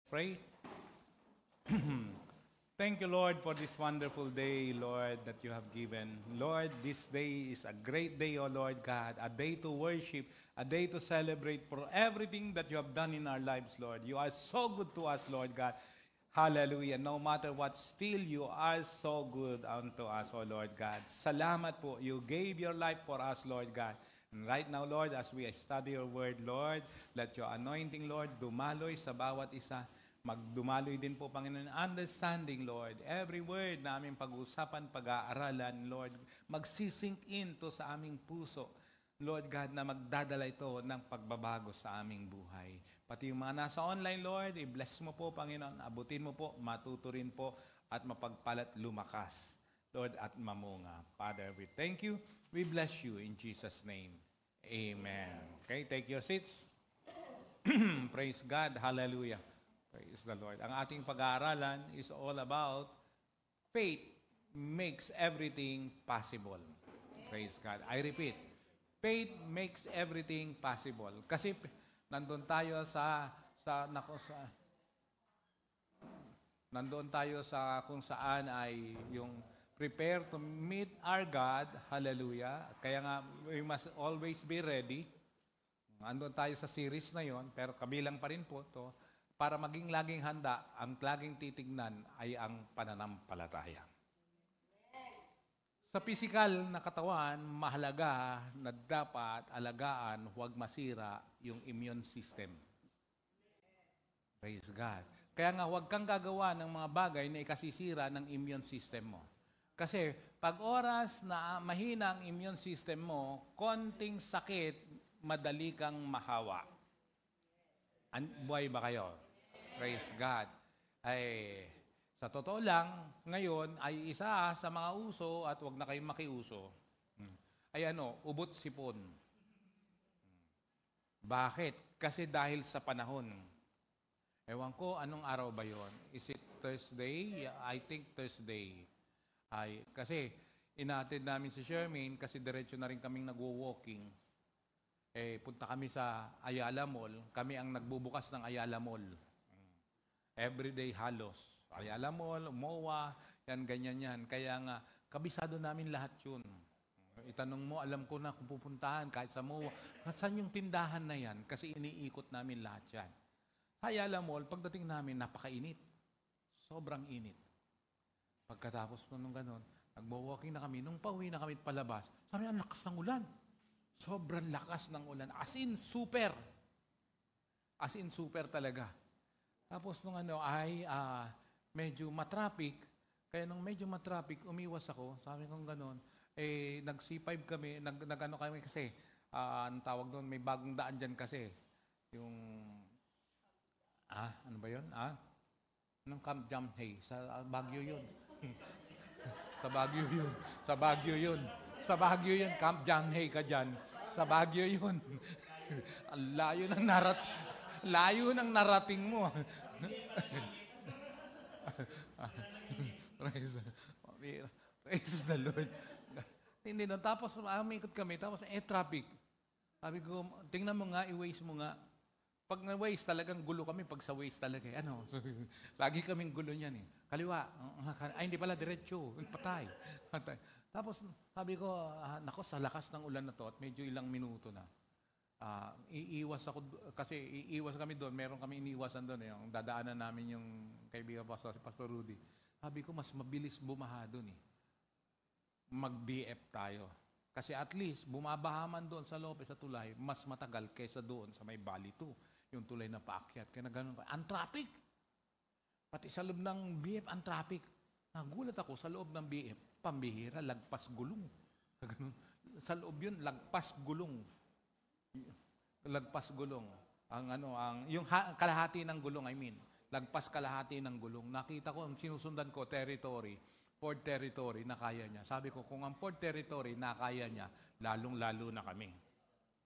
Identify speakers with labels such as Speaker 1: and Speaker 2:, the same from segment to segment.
Speaker 1: Pray. Thank you, Lord, for this wonderful day, Lord, that you have given. Lord, this day is a great day, O Lord God, a day to worship, a day to celebrate for everything that you have done in our lives, Lord. You are so good to us, Lord God. Hallelujah. No matter what, still you are so good unto us, O Lord God. Salamat po. You gave your life for us, Lord God. And right now, Lord, as we study your word, Lord, let your anointing, Lord, dumaloy sa bawat isa. Magdumaloy din po, Panginoon, understanding, Lord. Every word na aming pag-uusapan, pag-aaralan, Lord, magsisink in to sa aming puso. Lord God, na magdadala ito ng pagbabago sa aming buhay. Pati yung mga nasa online, Lord, i-bless mo po, Panginoon. Abutin mo po, matuturin po, at mapagpalat lumakas, Lord, at mamunga. Father, we thank you. We bless you in Jesus' name. Amen. Okay, take your seats. Praise God. Hallelujah. Praise the Lord. Ang ating pag-aaralan is all about faith makes everything possible. Praise God. I repeat, faith makes everything possible. Kasi nandoon tayo nandoon tayo sa kung saan ay yung prepare to meet our God. Hallelujah. Kaya nga, we must always be ready. Nandoon tayo sa series na yon, pero kabilang pa rin po to. Para maging laging handa, ang laging titignan ay ang pananampalataya. Sa pisikal na katawan, mahalaga na dapat alagaan, huwag masira yung immune system. Praise God. Kaya nga, huwag kang gagawa ng mga bagay na ikasisira ng immune system mo. Kasi pag oras na mahina ang immune system mo, konting sakit, madali kang mahawa. Buhay ba kayo? Praise God. Ay, sa totoo lang, ngayon ay isa sa mga uso at wag na kayong makiuso. Ay ubot sipon. Bakit? Kasi dahil sa panahon. Ewan ko, anong araw ba yon? Is it Thursday? Yeah, I think Thursday. Ay, kasi inatid namin si Shermaine kasi diretso na rin kaming nagwo-walking. Punta kami sa Ayala Mall. Kami ang nagbubukas ng Ayala Mall. Everyday halos. Ayala Mall, MOA, yan, ganyan yan. Kaya nga, kabisado namin lahat yun. Itanong mo, alam ko na kung pupuntahan kahit sa MOA. At saan yung tindahan na yan? Kasi iniikot namin lahat yan. Ayala Mall, pagdating namin, napakainit. Sobrang init. Pagkatapos nung gano'n, nagbo-walking na kami. Nung pauwi na kami palabas, sabi, ang lakas ng ulan. Sobrang lakas ng ulan. As in, super. As in, super talaga. Tapos nung medyo matraffic, kaya nung medyo matraffic, umiwas ako. Sabi kong gano'n, nag-C5 kami, nag-ano kami kasi, ang tawag doon, may bagong daan dyan kasi. Yung, ano ba yun? Anong Camp Jamhay? Sa Baguio yun. Sa Baguio yun. Sa Baguio yun. Sa Baguio yun. Camp Jamhay ka dyan. Sa Baguio yun. Ang layo ng narating mo. Praise the Lord. Hindi na. Tapos, umikot kami. Tapos, traffic. Sabi ko, tingnan mo nga, i-waste mo nga. Pag na-waste, talagang gulo kami. Pag sa waste talaga, lagi kaming gulo niyan Kaliwa. Ay, hindi pala, diretso. Patay. Tapos, sabi ko, nako, sa lakas ng ulan na to, at medyo ilang minuto na. Iiwas ako, kasi iiwas kami doon. Meron kami iniiwasan doon. Yung dadaanan namin yung kaibigan si Pastor Rudy. Sabi ko, mas mabilis bumaha doon Mag-BF tayo. Kasi at least, bumabahaman doon sa Lopez, sa tulay, mas matagal kaysa doon sa may Bali 2. Yung tulay na paakyat. Kaya na ganun pa. Ang traffic! Pati sa loob ng BF, ang traffic. Nagulat ako sa loob ng BF, pambihira, lagpas gulong. Ganun. Sa loob yun, lagpas gulong. Lagpas gulong. Yung kalahati ng gulong, lagpas kalahati ng gulong. Nakita ko, ang sinusundan ko, Ford territory, na kaya niya. Sabi ko, kung ang Ford territory, na kaya niya, lalong-lalo na kami.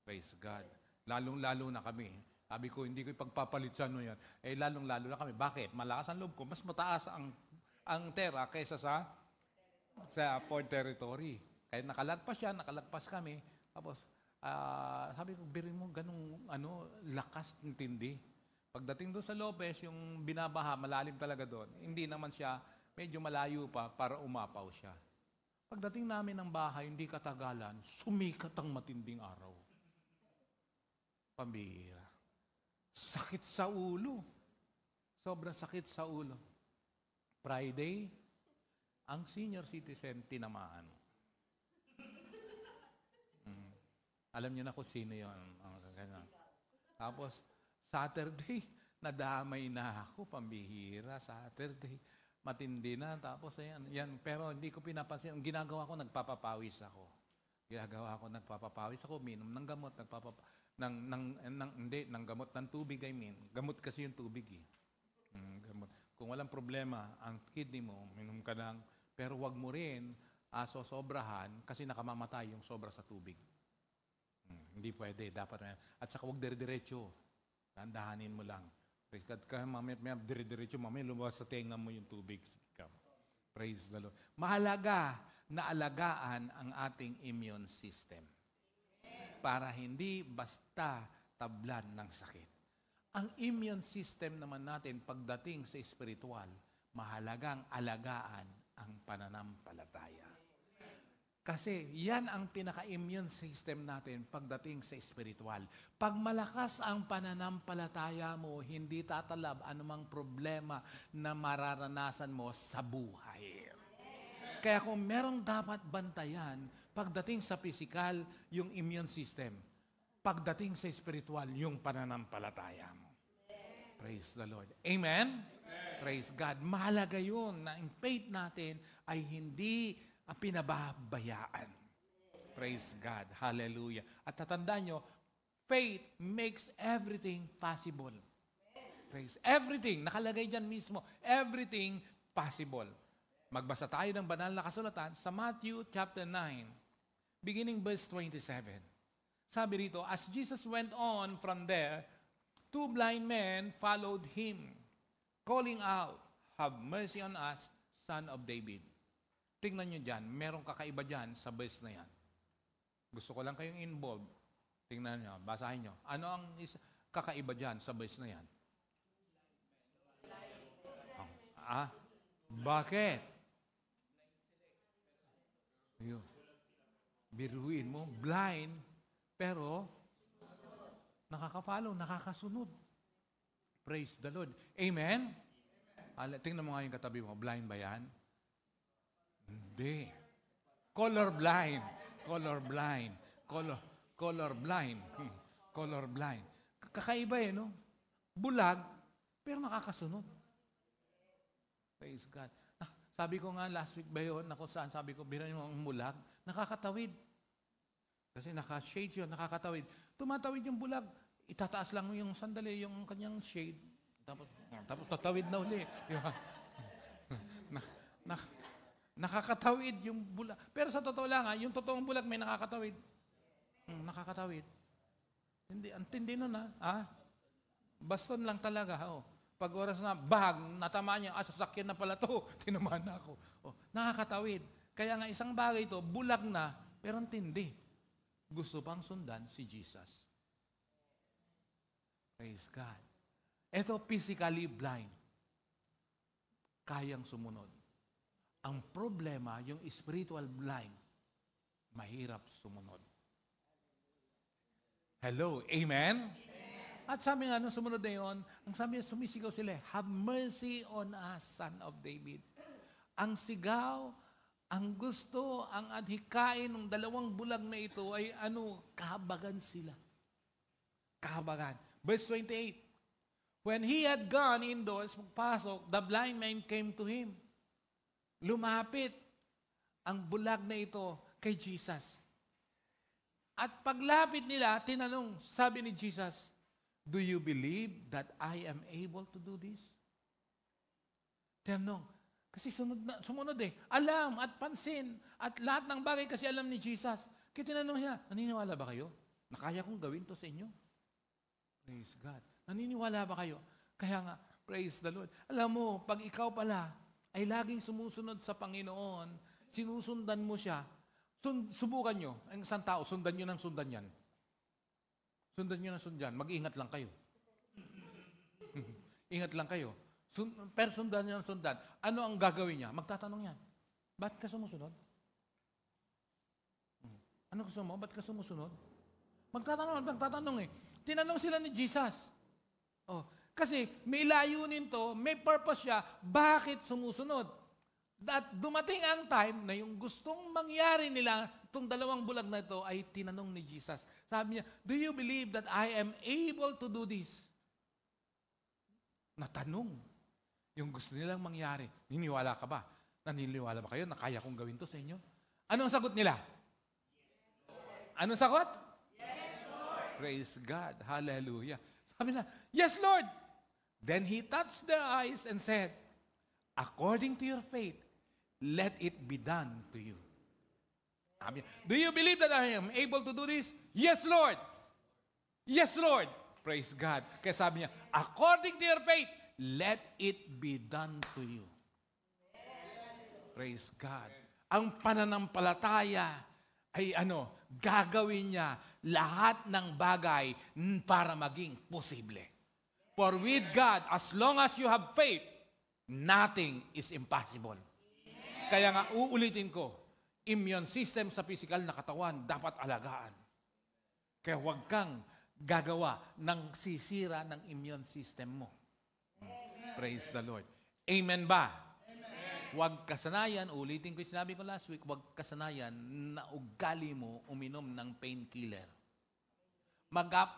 Speaker 1: Praise God. Lalong-lalo na kami. Sabi ko, hindi ko ipagpapalitsan mo yan. Lalong-lalo na kami. Bakit? Malakas ang loob ko. Mas mataas ang tera kaysa sa Ford territory. Kaya nakalagpas kami. Tapos, sabi ko, birin mo ganung lakas ng tindi. Pagdating doon sa Lopez, yung binabaha, malalim talaga doon. Hindi naman siya, medyo malayo pa para umapaw siya. Pagdating namin ng bahay, hindi katagalan, sumikat ang matinding araw. Pambihira. Sakit sa ulo. Sobrang sakit sa ulo. Friday, ang senior citizen tinamaan. Alam niyo na kung sino yun. Tapos, Saturday, nadamay na ako, pambihira. Saturday, matindi na. Tapos, yan. Pero hindi ko pinapansin. Ang ginagawa ko, nagpapapawis ako. Nagpapapawis ako, minum ng gamot, ng gamot ng tubig, I mean. Gamot kasi yung tubig, eh. Gamot. Kung walang problema, ang kidney mo, minum ka lang, pero wag mo rin sosobrahan kasi nakamamatay yung sobra sa tubig. Hindi pwede, dapat. At saka wag dire-diretso. Tandahanin mo lang. Kaya mamaya dire-diretso, mamaya lumabas sa tenga mo yung tubig. Praise the Lord. Mahalaga na alagaan ang ating immune system para hindi basta tablan ng sakit. Ang immune system naman natin pagdating sa espiritual, mahalagang alagaan ang pananampalataya. Kasi yan ang pinaka-immune system natin pagdating sa espiritual. Pag malakas ang pananampalataya mo, hindi tatalab anumang problema na mararanasan mo sa buhay. Kaya kung merong dapat bantayan, pagdating sa physical, yung immune system. Pagdating sa spiritual, yung pananampalataya mo. Praise the Lord. Amen? Praise God. Mahalaga yun na ang faith natin ay hindi pinababayaan. Praise God. Hallelujah. At tatandaan nyo, faith makes everything possible. Praise. Everything. Nakalagay dyan mismo. Everything possible. Magbasa tayo ng banal na kasulatan sa Matthew chapter 9, beginning verse 27. Sabi rito, as Jesus went on from there, 2 blind men followed him, calling out, have mercy on us, Son of David. Tingnan nyo dyan, merong kakaiba dyan sa verse na yan. Gusto ko lang kayong involved. Tingnan nyo, basahin nyo. Ano ang kakaiba dyan sa verse na yan? Bakit? Yun. Biruin mo, blind, pero nakaka-follow, nakakasunod. Praise the Lord. Amen? Tingnan mo nga yung katabi mo, blind ba yan? Hindi. Colorblind. Colorblind. Colorblind. Colorblind. Kakaiba eh, no? Bulag, pero nakakasunod. Praise God. Sabi ko nga last week ba yun, na kung saan sabi ko, biran mo ang bulag, nakakatawid. Kasi naka-shade yun, nakakatawid. Tumatawid yung bulag, itataas lang mo yung sandali, yung kanyang shade. Tapos tatawid na uli. Nakakatawid yung bulag. Pero sa totoo lang, yung totoong bulag may nakakatawid. Nakakatawid. Hindi, antindi nun Baston lang talaga. Pag oras na, natama niya, sasakyan na pala to. Tinamaan na ako. Nakakatawid. Kaya nga isang bagay ito, bulag na, pero antindi. Gusto pang sundan si Jesus. Praise God. Ito, physically blind. Kayang sumunod. Ang problema, yung spiritual blind, mahirap sumunod. Hello, amen? At sabi nga, nung sumunod na yun, ang sabi, sumisigaw sila, have mercy on us, Son of David. Ang sigaw, ang gusto, ang adhikain ng dalawang bulag na ito ay kahabagan sila. Kahabagan. Verse 28, when he had gone indoors, pagpasok, the blind man came to him. Lumapit ang bulag na ito kay Jesus. At paglapit nila, tinanong, sabi ni Jesus, do you believe that I am able to do this? Tinanong, kasi sumunod eh. Alam at pansin at lahat ng bagay kasi alam ni Jesus. Kaya tinanong niya, naniniwala ba kayo? Na kaya kong gawin to sa inyo? Praise God. Naniniwala ba kayo? Kaya nga, praise the Lord. Alam mo, pag ikaw pala ay laging sumusunod sa Panginoon, sinusundan mo siya, subukan nyo, ang isang tao, sundan nyo ng sundan yan. Sundan nyo ng sundan, mag-ingat lang kayo. Ingat lang kayo. Pero sundan niya ang sundan. Ano ang gagawin niya? Magtatanong yan. Ba't ka sumusunod? Ano gusto mo? Ba't ka sumusunod? Magtatanong eh. Tinanong sila ni Jesus. Oh, kasi may layunin to, may purpose siya, bakit sumusunod? At dumating ang time na yung gustong mangyari nila, itong 2 bulag na ito, ay tinanong ni Jesus. Sabi niya, do you believe that I am able to do this? Natanong. Yung gusto nilang mangyari, niniwala ka ba? Naniniwala ba kayo na kaya kong gawin to sa inyo? Anong sagot nila? Anong sagot? Yes, Lord. Praise God. Hallelujah. Sabi na, yes, Lord. Then He touched their eyes and said, according to your faith, let it be done to you. Sabi, do you believe that I am able to do this? Yes, Lord. Yes, Lord. Praise God. Kaya sabi niya, according to your faith, let it be done to you. Praise God. Ang pananampalataya ay gagawin niya lahat ng bagay para maging posible. For with God, as long as you have faith, nothing is impossible. Kaya nga, uulitin ko, immune system sa physical na katawan dapat alagaan. Kaya huwag kang gagawa ng sisira ng immune system mo. Praise the Lord. Amen ba? Huwag kasanayan, ulitin ko yung sinabi ko last week, huwag kasanayan na ugali mo uminom ng painkiller.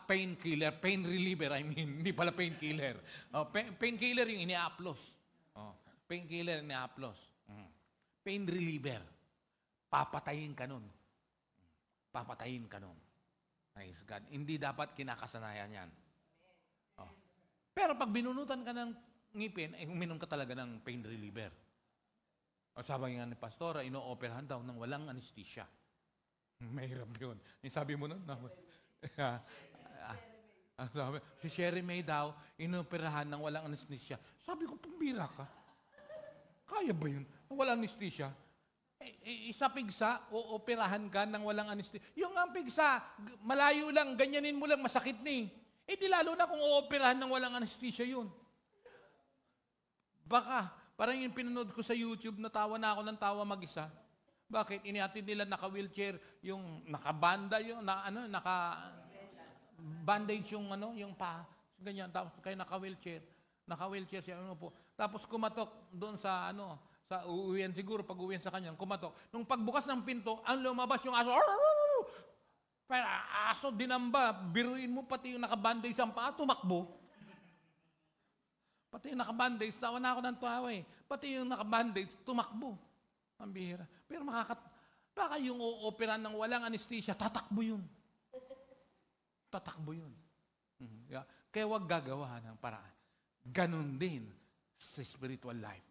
Speaker 1: Painkiller, pain reliever, hindi pala painkiller. Painkiller yung ini-aplos. Painkiller yung ini-aplos. Pain reliever. Papatayin ka nun. Papatayin ka nun. Praise God. Hindi dapat kinakasanayan yan. Pero pag binunutan ka ng ngipin, uminom ka talaga ng pain reliever. Sabi nga ni Pastora, ino-operahan daw ng walang anesthesia. Mahirap yun. Sabi mo nun, si Sherry May daw, ino-operahan ng walang anesthesia. Sabi ko, pambira ka. Kaya ba yun? Walang anesthesia? Isa pigsa, o-operahan ka ng walang anesthesia. Yung ang pigsa, malayo lang, ganyanin mo lang, masakit ni. Di lalo na kung o-operahan ng walang anesthesia yun. Baka, parang yung pinanood ko sa YouTube, natawa na ako ng tawa mag-isa. Bakit? Inihatid nila naka-wheelchair, yung nakabanda, yung naka-bandage yung yung pa. Ganyan, tapos kayo naka-wheelchair. Naka-wheelchair siya, po. Tapos kumatok doon sa sa uuwian siguro, pag uuwian sa kanya, kumatok. Nung pagbukas ng pinto, ang lumabas yung aso. Pero aso, dinamba. Biruin mo pati yung nakabandage sa paa, tumakbo. Pati yung nakabandage, tawa na ako ng tawa eh. Pati yung nakabandage, tumakbo. Ang bihira. Pero baka yung o-opera ng walang anesthesia, tatakbo yun. Tatakbo yun. Yeah. Kaya huwag gagawa ng paraan. Ganon din sa spiritual life.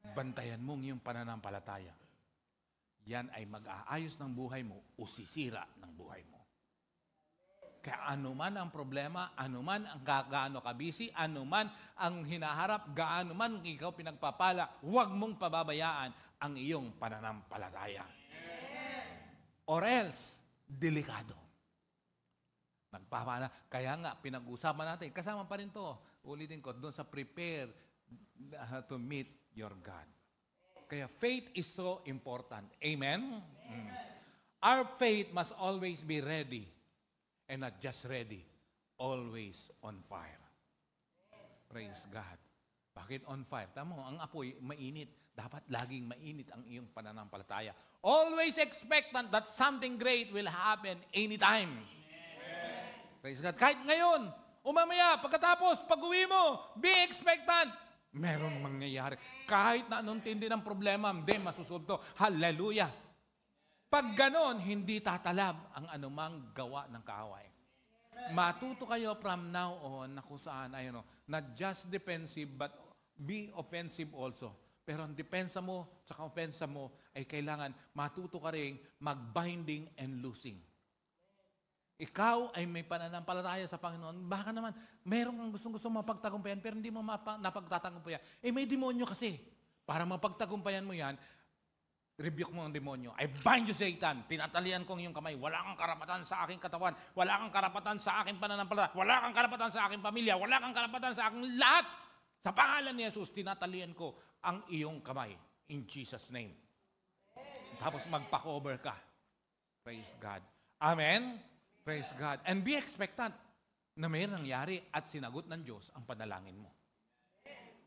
Speaker 1: Bantayan mong yung pananampalataya. Yan ay mag-aayos ng buhay mo o sisira ng buhay mo. Kaya anuman ang problema, anuman ang gaano ka busy, anuman ang hinaharap, gaano man ikaw pinagpapala, huwag mong pababayaan ang iyong pananampalataya. Or else, delikado. Nagpapala. Kaya nga, pinag-usapan natin. Kasama pa rin to. Ulitin ko, doon sa prepare to meet your God. Kaya faith is so important. Amen? Our faith must always be ready. And not just ready, always on fire. Praise God. Bakit on fire? Tama mo, ang apoy mainit. Dapat laging mainit ang iyong pananampalataya. Always expectant that something great will happen anytime. Praise God. Kahit ngayon, umamaya, pagkatapos, pag-uwi mo, be expectant. Meron mangyayari. Kahit na anong tindi ng problema, hindi masusolto. Hallelujah. Pag ganon, hindi tatalab ang anumang gawa ng kaaway. Matuto kayo from now on na kung saan, not just defensive, but be offensive also. Pero ang depensa mo, sa offensa mo, ay kailangan matuto ka rin mag-binding and loosing. Ikaw ay may pananampalataya sa Panginoon. Baka naman, meron kang gustong mapagtagumpayan, pero hindi mo napagtatagumpayan. May demonyo kasi. Para mapagtagumpayan mo yan, rebuke mo ang demonyo. I bind you, Satan. Tinatalian ko ang iyong kamay. Wala kang karapatan sa aking katawan. Wala kang karapatan sa aking pananampalataya. Wala kang karapatan sa aking pamilya. Wala kang karapatan sa aking lahat. Sa pangalan ni Jesus, tinatalian ko ang iyong kamay. In Jesus' name. Tapos magpa-cover ka. Praise God. Amen? Praise God. And be expectant na may nangyari at sinagot ng Diyos ang panalangin mo.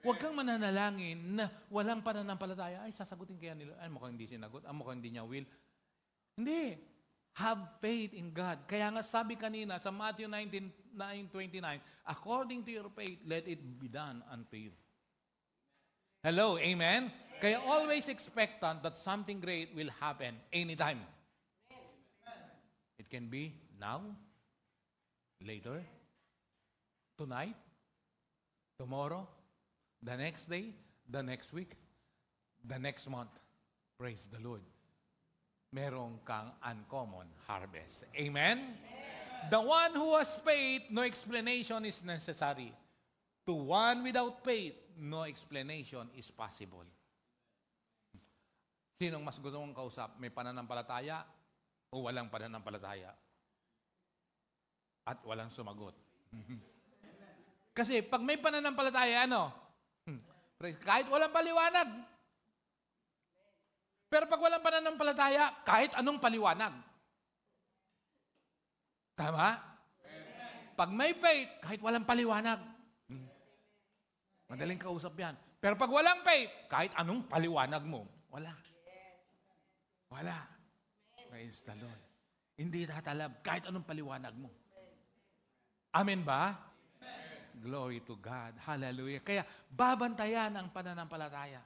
Speaker 1: Huwag kang mananalangin na walang pananampalataya. Ay, sasagutin kaya nila. Ay, mukhang hindi sinagot. Ay, mukhang hindi niya will. Hindi. Have faith in God. Kaya nga sabi kanina sa Matthew 19:29, according to your faith, let it be done unto you. Hello, amen? Kaya always expectant that something great will happen anytime. It can be now, later, tonight, tomorrow, the next day, the next week, the next month. Praise the Lord. Merong kang uncommon harvest. Amen? The one who has faith, no explanation is necessary. To one without faith, no explanation is possible. Sinong mas gusto mong kausap? May pananampalataya o walang pananampalataya? At walang sumagot. Kasi pag may pananampalataya, kahit walang paliwanag. Pero pag walang pananampalataya, kahit anong paliwanag. Tama? Pag may faith, kahit walang paliwanag. Madaling kausap yan. Pero pag walang faith, kahit anong paliwanag mo, wala. Wala. Praise the Lord. Hindi tatalab kahit anong paliwanag mo. Amen ba? Glory to God. Hallelujah. Kaya babantayan ang pananampalataya.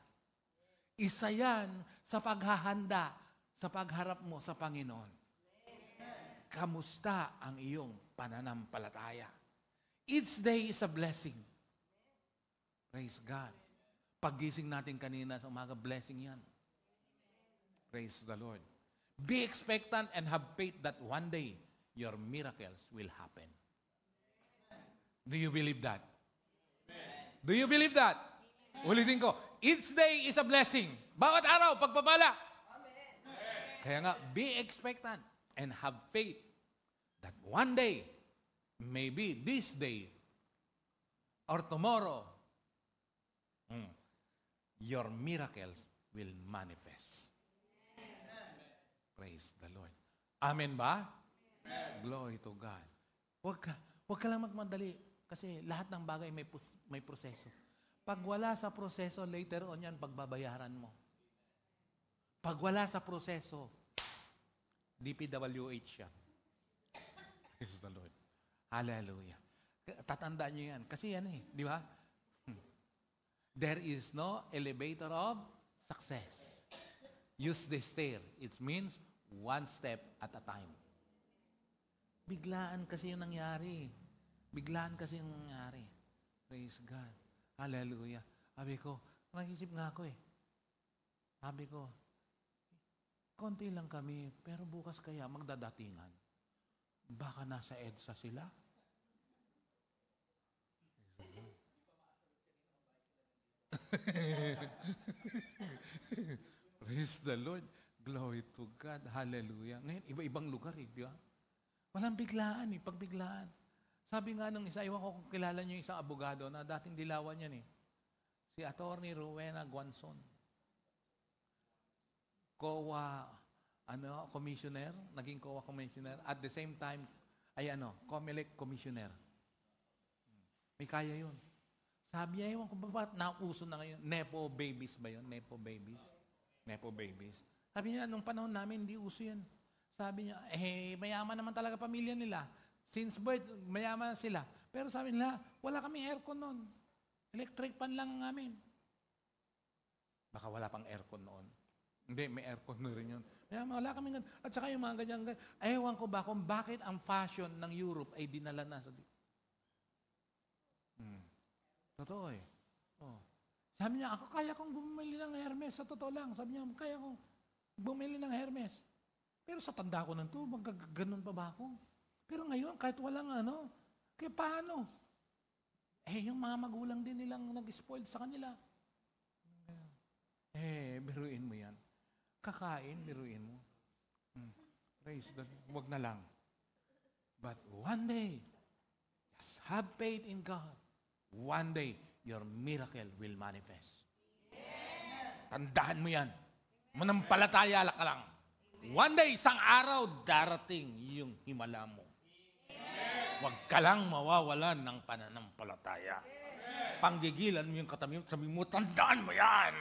Speaker 1: Isa yan sa paghahanda sa pagharap mo sa Panginoon. Kamusta ang iyong pananampalataya? Each day is a blessing. Praise God. Paggising natin kanina sa umaga, blessing yan. Praise the Lord. Be expectant and have faith that one day your miracles will happen. Do you believe that? Do you believe that? Ulitin ko, each day is a blessing. Bawat araw, pagpapala. Kaya nga, be expectant and have faith that one day, maybe this day, or tomorrow, your miracles will manifest. Praise the Lord. Amen ba? Glory to God. Huwag ka lang magmadali kasi lahat ng bagay may proseso. Pag wala sa proseso, later on yan, pagbabayaran mo. Pag wala sa proseso, DPWH yan. Praise the Lord. Hallelujah. Tatandaan nyo yan. Kasi yan di ba? There is no elevator of success. Use the stair. It means one step at a time. Biglaan kasi yung nangyari. Biglaan kasi yung nangyari. Praise God. Hallelujah. Sabi ko, naisip nga ako Sabi ko, konti lang kami, pero bukas kaya magdadatingan. Baka nasa EDSA sila. Praise the Lord. Glory to God. Hallelujah. Ngayon, iba-ibang lugar di ba? Walang biglaan pagbiglaan. Sabi nga nung isa, iwan ko kung kilala niyo isang abogado na dating dilawan yan Si Attorney Rowena Guanzon. COA, commissioner, naging COA commissioner. At the same time, COMELEC commissioner. May kaya yun. Sabi niya, ewan ko ba nauso na ngayon? Nepo babies ba yun? Nepo babies? Nepo babies. Sabi niya, nung panahon namin, hindi uso yan. Sabi niya, mayaman naman talaga pamilya nila. Since birth, mayaman sila. Pero sabi nila, wala kaming aircon noon. Electric fan lang ang amin. Baka wala pang aircon noon. Hindi, may aircon na rin yun. Wala kaming ganyan. At saka yung mga ganyan, ewan ko ba kung bakit ang fashion ng Europe ay dinala na sa Totoo Sabi niya, ako kaya kong bumili ng Hermes. Sa totoo lang. Sabi niya, kaya kong bumili ng Hermes. Pero sa tanda ko ng to, magaganon pa ba ako? Pero ngayon, kahit walang kaya paano? Yung mga magulang din nilang nag-spoiled sa kanila. Biruin mo yan. kakain, biruin mo. Praise the Lord. Huwag na lang. But one day, just have faith in God. One day, your miracle will manifest. Tandaan mo yan. Manampalataya ka lang. One day, isang araw, darating yung himala mo. Huwag ka lang mawawalan ng pananampalataya. Panggigilan mo yung katabi mo, sabi mo, tandaan mo yan.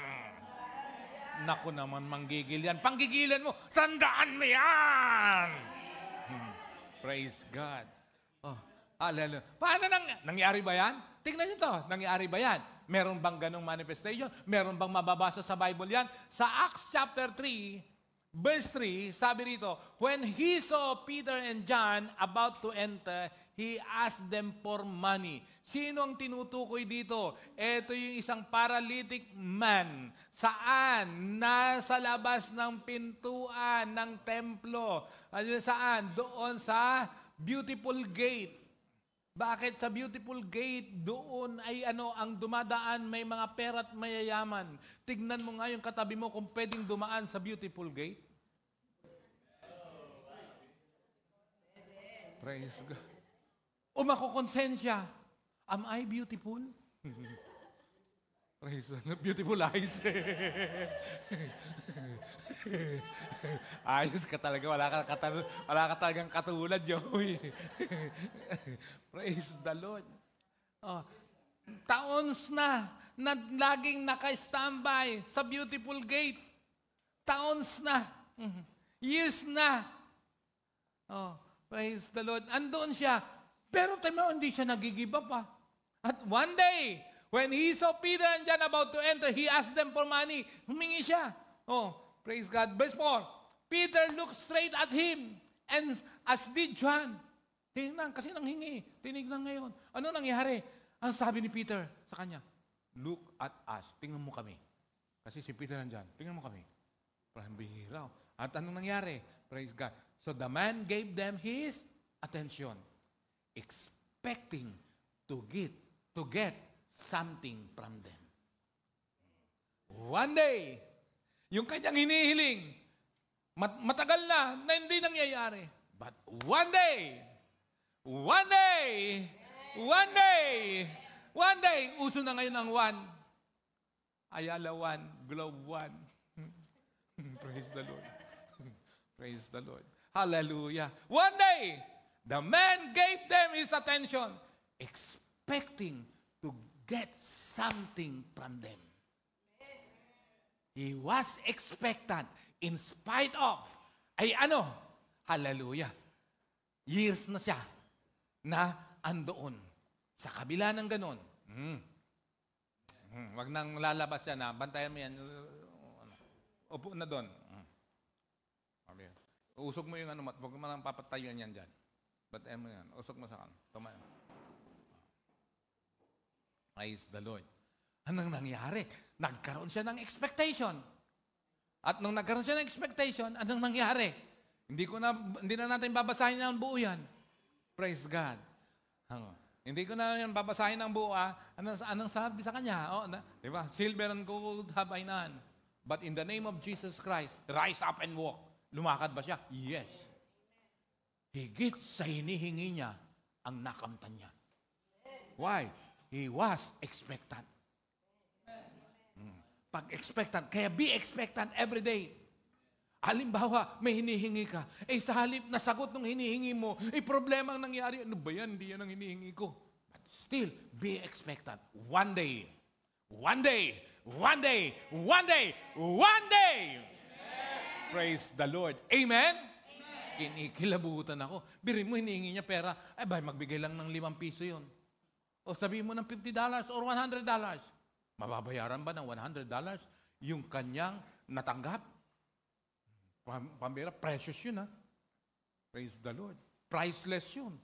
Speaker 1: Naku naman, manggigil yan. Panggigilan mo, tandaan mo yan. Praise God. Oh, hallelujah. Paano nangyari ba yan? Tingnan nyo to, nangyari ba yan? Meron bang ganong manifestation? Meron bang mababasa sa Bible yan? Sa Acts chapter 3, verse 3, sabi rito, when he saw Peter and John about to enter, he asked them for money. Sino ang tinutukoy dito? Ito yung isang paralytic man. Saan? Nasa labas ng pintuan ng templo. Saan? Doon sa Beautiful Gate. Bakit sa Beautiful Gate, doon ay ang dumadaan, may mga pera at mayayaman. Tignan mo nga yung katabi mo kung pwedeng dumaan sa Beautiful Gate. Praise God. O makukonsensya, am I beautiful? Praise God. Beautiful eyes. Ayos ka talaga. Wala ka talagang katulad, Joey. Praise the Lord. Oh, taons na laging naka-standby sa Beautiful Gate. Taons na. Years na. Oh, praise the Lord. Andoon siya. Pero hindi siya nag-give up pa. At one day, when he saw Peter and John about to enter, he asked them for money. Humingi siya. Oh, praise God. Verse 4, Peter looked straight at him, and as did John. Tinignan, kasi nanghingi. Tinignan ngayon. Ano nangyari? Ang sabi ni Peter sa kanya, look at us. Tingnan mo kami. Kasi si Peter nandyan. Tingnan mo kami. Parang bihira. At anong nangyari? Praise God. So the man gave them his attention, expecting to get something from them. One day, yung kanyang hinihiling, matagal na hindi nangyayari. But one day, uso na ngayon ang one. Ayala one, Globe one. Praise the Lord. Praise the Lord. Hallelujah. One day, the man gave them his attention, expecting to get something from them. He was expectant in spite of, hallelujah, years na siya na andoon. Sa kabila ng ganon, wag nang lalabas yan, bantayan mo yan, upo na doon. Usog mo yung wag mo nang papatayon yan dyan. Bantayan mo yan, usog mo sa kan. Tumayo. Praise the Lord. Anong nangyari? Nagkaroon siya ng expectation. At nung nagkaroon siya ng expectation, anong nangyari? Hindi na natin babasahin ng buo yan. Praise God. Hindi ko na yan babasahin ng buo. Anong sabi sa kanya? Diba? Silver and gold have I none. But in the name of Jesus Christ, rise up and walk. Lumakad ba siya? Yes. Higit sa hinihingi niya, ang nakamtan niya. Why? He was expectant. Pag-expectant. Kaya be expectant every day. Halimbawa, may hinihingi ka. Sa halip na sagot ng hinihingi mo, problema ang nangyari. Ano ba yan? Hindi yan ang hinihingi ko. But still, be expectant. One day. Praise the Lord. Amen? Kinikilabutan ako. Birin mo, hinihingi niya pera. Magbigay lang ng 5 piso yun. O sabihin mo ng $50 or $100. Mababayaran ba ng $100 yung kanyang natanggap? Pambira, precious yun, Praise the Lord. Priceless yun.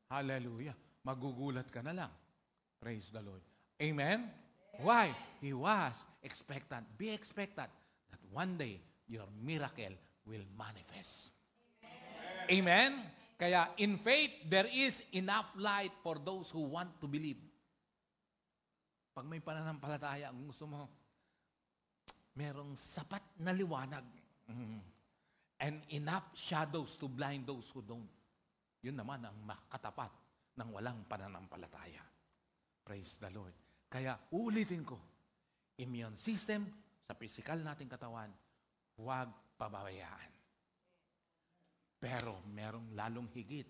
Speaker 1: Hallelujah. Magugulat ka na lang. Praise the Lord. Amen? Why? He was expectant. Be expectant that one day your miracle will manifest. Amen? Kaya in faith, there is enough light for those who want to believe. Pag may pananampalataya, ang gusto mo, merong sapat na liwanag. And enough shadows to blind those who don't. Yun naman ang makatapat ng walang pananampalataya. Praise the Lord. Kaya ulitin ko, immune system sa physical nating katawan, huwag pababayaan. Pero merong lalong higit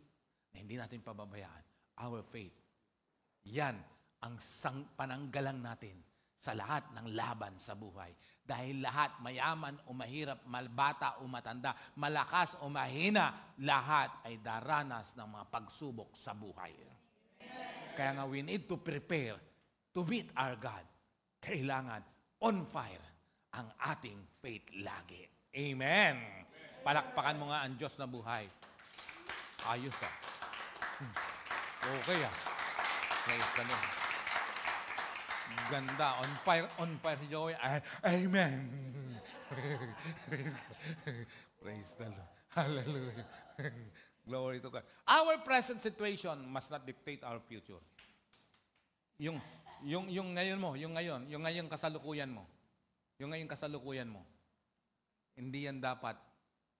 Speaker 1: na hindi natin pababayaan, our faith. Yan ang pananggalang natin sa lahat ng laban sa buhay. Dahil lahat, mayaman o mahirap, malbata o matanda, malakas o mahina, lahat ay daranas ng mga pagsubok sa buhay. Kaya nga we need to prepare to meet our God. Kailangan on fire ang ating faith lagi. Amen. Palakpakan mo nga ang Diyos na buhay. Ayos ah. Okay ah. Praise the Lord. Ganda. On fire si Joey. Amen. Praise the Lord. Hallelujah. Glory to God. Our present situation must not dictate our future. Yung ngayon mo, yung ngayon kasalukuyan mo. Yung ngayon kasalukuyan mo. Hindi yan dapat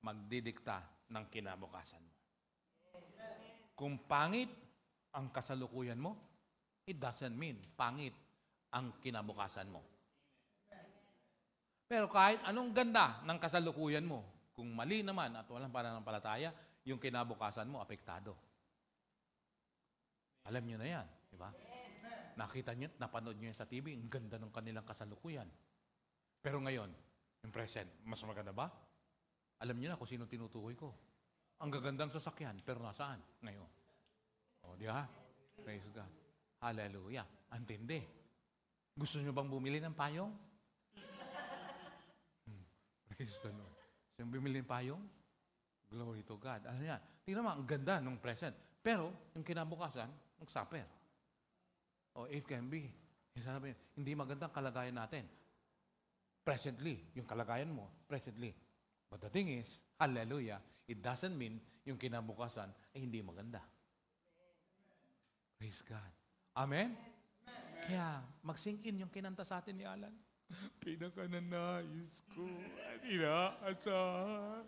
Speaker 1: magdidikta ng kinabukasan mo. Kung pangit ang kasalukuyan mo, it doesn't mean pangit ang kinabukasan mo. Pero kahit anong ganda ng kasalukuyan mo, kung mali naman at walang pananampalataya, yung kinabukasan mo apektado. Alam niyo na yan, di ba? Nakita niyo, napanood niyo sa TV, ang ganda ng kanilang kasalukuyan. Pero ngayon, yung present, mas maganda ba? Alam niyo na kung sino tinutukoy ko. Ang gagandang sasakyan, pero nasaan? Ngayon. O, di ba? Praise God. Hallelujah. Antindi. Gusto niyo bang bumili ng payong? Praise the Lord. Gusto niyo bumili ng payong? Glory to God. Ano yan? Tingnan mo, ang ganda ng present. Pero, yung kinabukasan, mag-suffer. O, it can be. Hindi magandang kalagayan natin. Presently, yung kalagayan mo, presently. But the thing is, hallelujah, it doesn't mean yung kinabukasan ay hindi maganda. Praise God. Amen? Kaya, mag-sink in yung kinanta sa atin ni Alan. Pinakananais ko at inaasahan.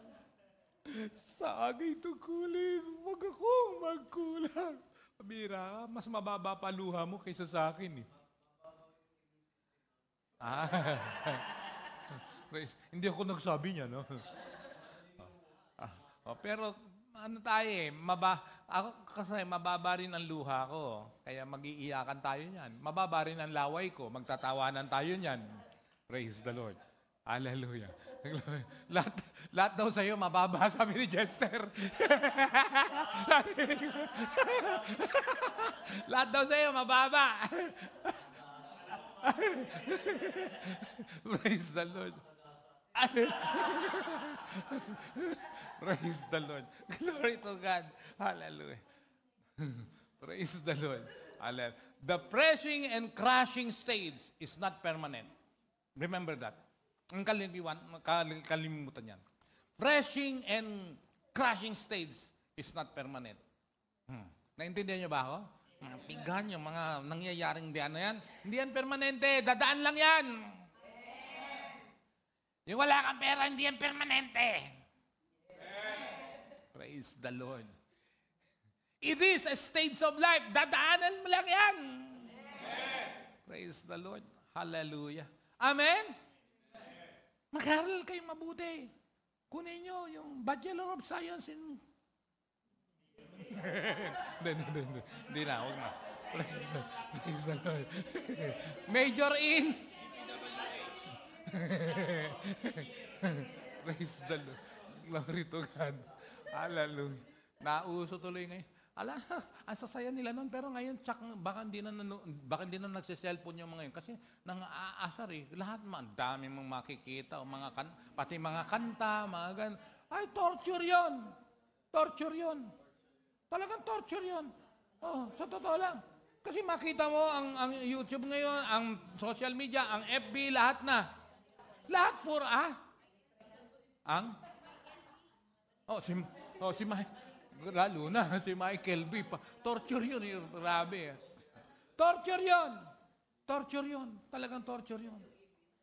Speaker 1: Sa aking tungkulin, wag akong magkulang. Pabira ka, mas mababa pa luha mo kaysa sa akin. Hindi ako nagsabi niya, no? Pero, ano tayo ako kasi mababa rin ang luha ko. Kaya mag-iiyakan tayo niyan. Mababa rin ang laway ko. Magtatawanan tayo niyan. Praise the Lord. Hallelujah. lahat daw sa'yo mababa, sabi ni Jester. Lahat daw sa'yo mababa. Praise the Lord. Praise the Lord. Glory to God. Hallelujah. Praise the Lord. Hallelujah. The pressing and crushing stage is not permanent. Remember that. Ang kalimutan yan. Pressing and crushing stage is not permanent. Naintindihan niyo ba ako? Mga pigan, yung mga nangyayaring diyan na yan, hindi yan permanente. Dadaan lang yan. Yung wala kang pera, hindi yan permanente. Praise the Lord. It is a stage of life. Dadaanan mo lang yan. Praise the Lord. Hallelujah. Amen? Mag-aral kayo mabuti. Kunin nyo yung Bachelor of Science in... Hindi na, huwag na. Praise the Lord. Major in... Praise the Lord. Glory to God. Hallelujah. Nauso tuloy ngayon. Ang sasaya nila nun, pero ngayon, baka hindi na nagsiselfone yung mga yun. Kasi nang-aasar eh. Lahat man, dami mong makikita, o pati mga kanta, mga gan. Ay, torture yon. Torture yon. Talagang torture yon. Oh, sa totoo lang. Kasi makita mo ang YouTube ngayon, ang social media, ang FB, lahat na. Lahat pura, si Mike. Lalo na, si Michael B. Torture yun, grabe. Torture yun. Torture yun. Talagang torture yun.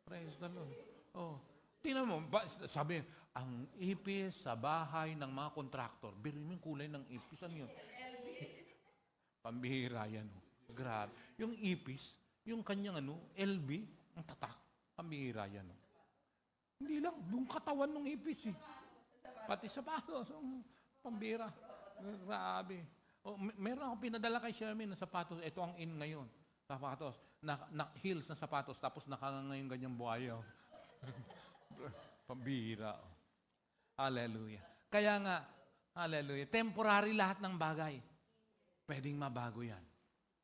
Speaker 1: Praise the Lord. Oh, tingnan mo, sabi, ang ipis sa bahay ng mga kontraktor. Biruin mo yung kulay ng ipis. Ano yun? Pambihira yan. Oh. Grabe. Yung ipis, yung kanyang LB, ang tatak. Pambihira yan. Oh. Hindi lang, yung katawan ng ipis eh. Pati sapatos. Pambihira. Grabe. Oh, meron ako pinadala kay Sherman ng sapatos. Ito ang in ngayon. Sapatos. Heels na sapatos. Tapos ngayon ganyang buhaya. Pambihira. Oh. Hallelujah. Kaya nga, hallelujah, temporary lahat ng bagay. Pwedeng mabago yan.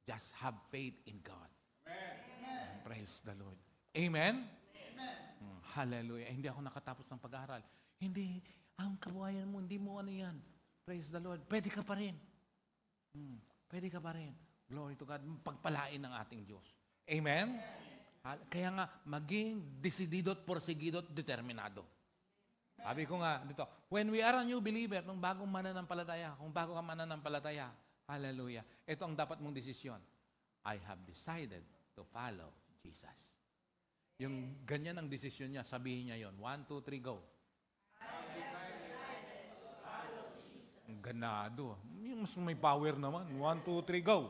Speaker 1: Just have faith in God. Amen. Praise the Lord. Amen? Amen. Hallelujah. Hindi ako nakatapos ng pag-aaral. Hindi, ang kabuhayan mo, hindi mo ano yan. Praise the Lord. Pwede ka pa rin. Pwede ka pa rin. Glory to God. Pagpalain ng ating Diyos. Amen? Kaya nga, maging desidido at porsigido at determinado. Sabi ko nga dito, when we are a new believer, nung bagong mananampalataya, kung bago ka mananampalataya, hallelujah, ito ang dapat mong desisyon. I have decided to follow Jesus. Yung ganyan ang desisyon niya, sabihin niya yon. 1, 2, 3, go. I have decided to follow Jesus. Ang ganado. Yung mas may power naman. 1, 2, 3, go.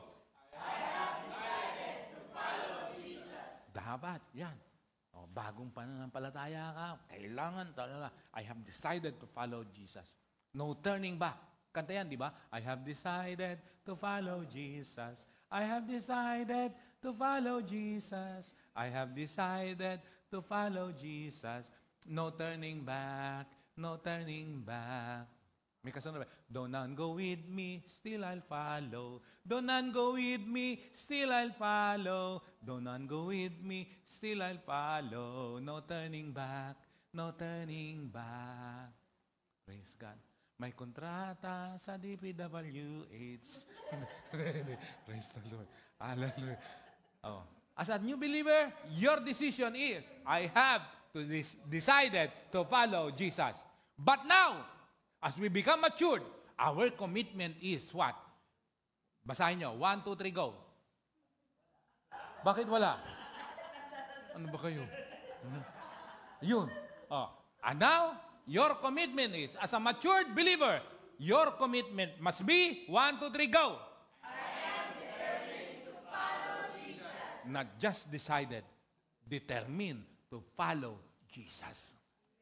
Speaker 1: I have decided to follow Jesus. Dapat, yan. O, bagong pananampalataya ka, kailangan talaga. I have decided to follow Jesus. No turning back. Kanta yan, di ba? I have decided to follow Jesus. I have decided to follow Jesus. I have decided to follow Jesus. No turning back. No turning back. May kasunod ba? Don't none go with me, still I'll follow. Don't none go with me, still I'll follow. Don't none go with me, still I'll follow. No turning back, no turning back. Praise God. May kontrata sa DPWH. Praise the Lord. Hallelujah. Oh. As a new believer, your decision is, I have to decided to follow Jesus. But now, as we become matured, our commitment is what? Basahin nyo. 1, 2, 3, go. Bakit wala? Ano ba kayo? Yun. Oh. And now, your commitment is, as a matured believer, your commitment must be, 1, 2, 3, go. I am determined to follow Jesus. Not just decided, determined to follow Jesus.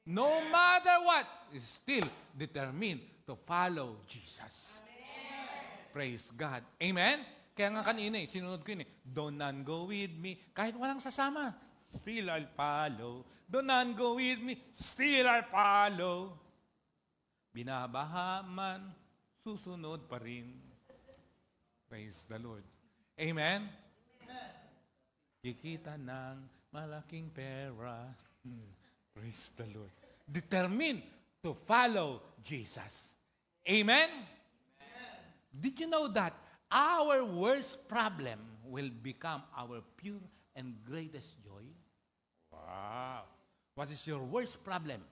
Speaker 1: No matter what, is still determined to follow Jesus. Amen. Praise God. Amen? Kaya nga kanina, sinunod ko yun. Don't none go with me. Kahit walang sasama, still I'll follow. Don't none go with me, still I'll follow. Binabaha man, susunod pa rin. Praise the Lord. Amen? Amen. Kikita ng malaking pera. Praise the Lord. Determined to follow Jesus. Amen? Amen? Did you know that our worst problem will become our pure and greatest joy? Wow. What is your worst problem?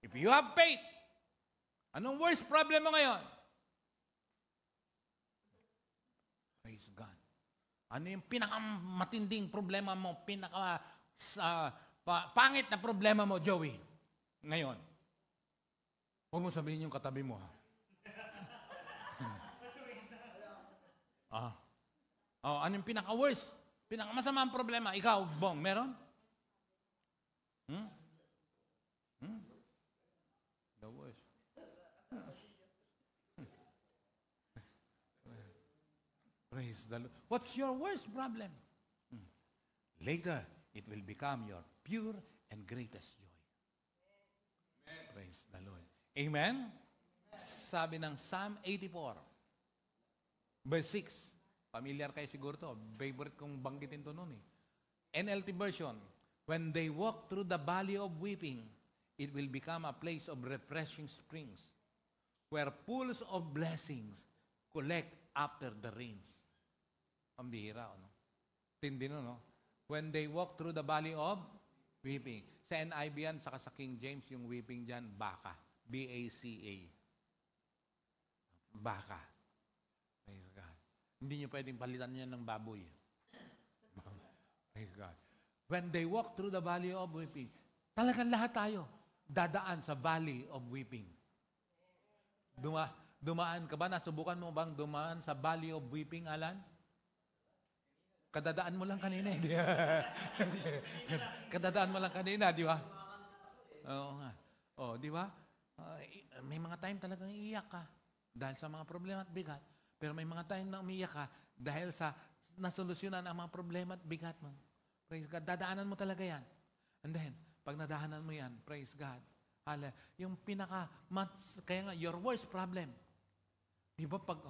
Speaker 1: If you have faith, anong worst problem mo ngayon? Praise God. Ano yung pinakamatinding problema mo, pangit na problema mo, Joey, ngayon? Huwag mo sabihin yung katabi mo, ha? Ano yung pinaka-worst? Pinaka-masama ang problema? Ikaw, Bong, meron? The worst. Praise the Lord. What's your worst problem? Later, it will become your pure and greatest joy. Amen. Praise the Lord. Amen? Sabi ng Psalm 84, verse 6. Familiar kayo siguro to. Favorite kong banggitin to noon eh. NLT version, when they walk through the valley of weeping, it will become a place of refreshing springs, where pools of blessings collect after the rains. Pambihira, no? Tindi no? When they walk through the valley of weeping. Sa NIV yan, saka sa King James, yung weeping dyan, baka. B-A-C-A. Baka. Praise God. Hindi nyo pwedeng palitan yan ng baboy. Praise God. when they walk through the valley of weeping, talagang lahat tayo dadaan sa valley of weeping. Dumaan ka ba? Nasubukan mo bang dumaan sa valley of weeping, Alan? Kadadaan mo lang kanina, di ba? Kadadaan mo lang kanina, di ba? Oo nga. Oh, di ba? May mga time talagang iiyak ka dahil sa mga problema at bigat. Pero may mga time na umiiyak ka dahil sa nasolusyonan ang mga problema at bigat mo. Praise God. Dadaanan mo talaga yan. And then, pag nadaanan mo yan, praise God. Yung kaya nga, your worst problem. Di ba pag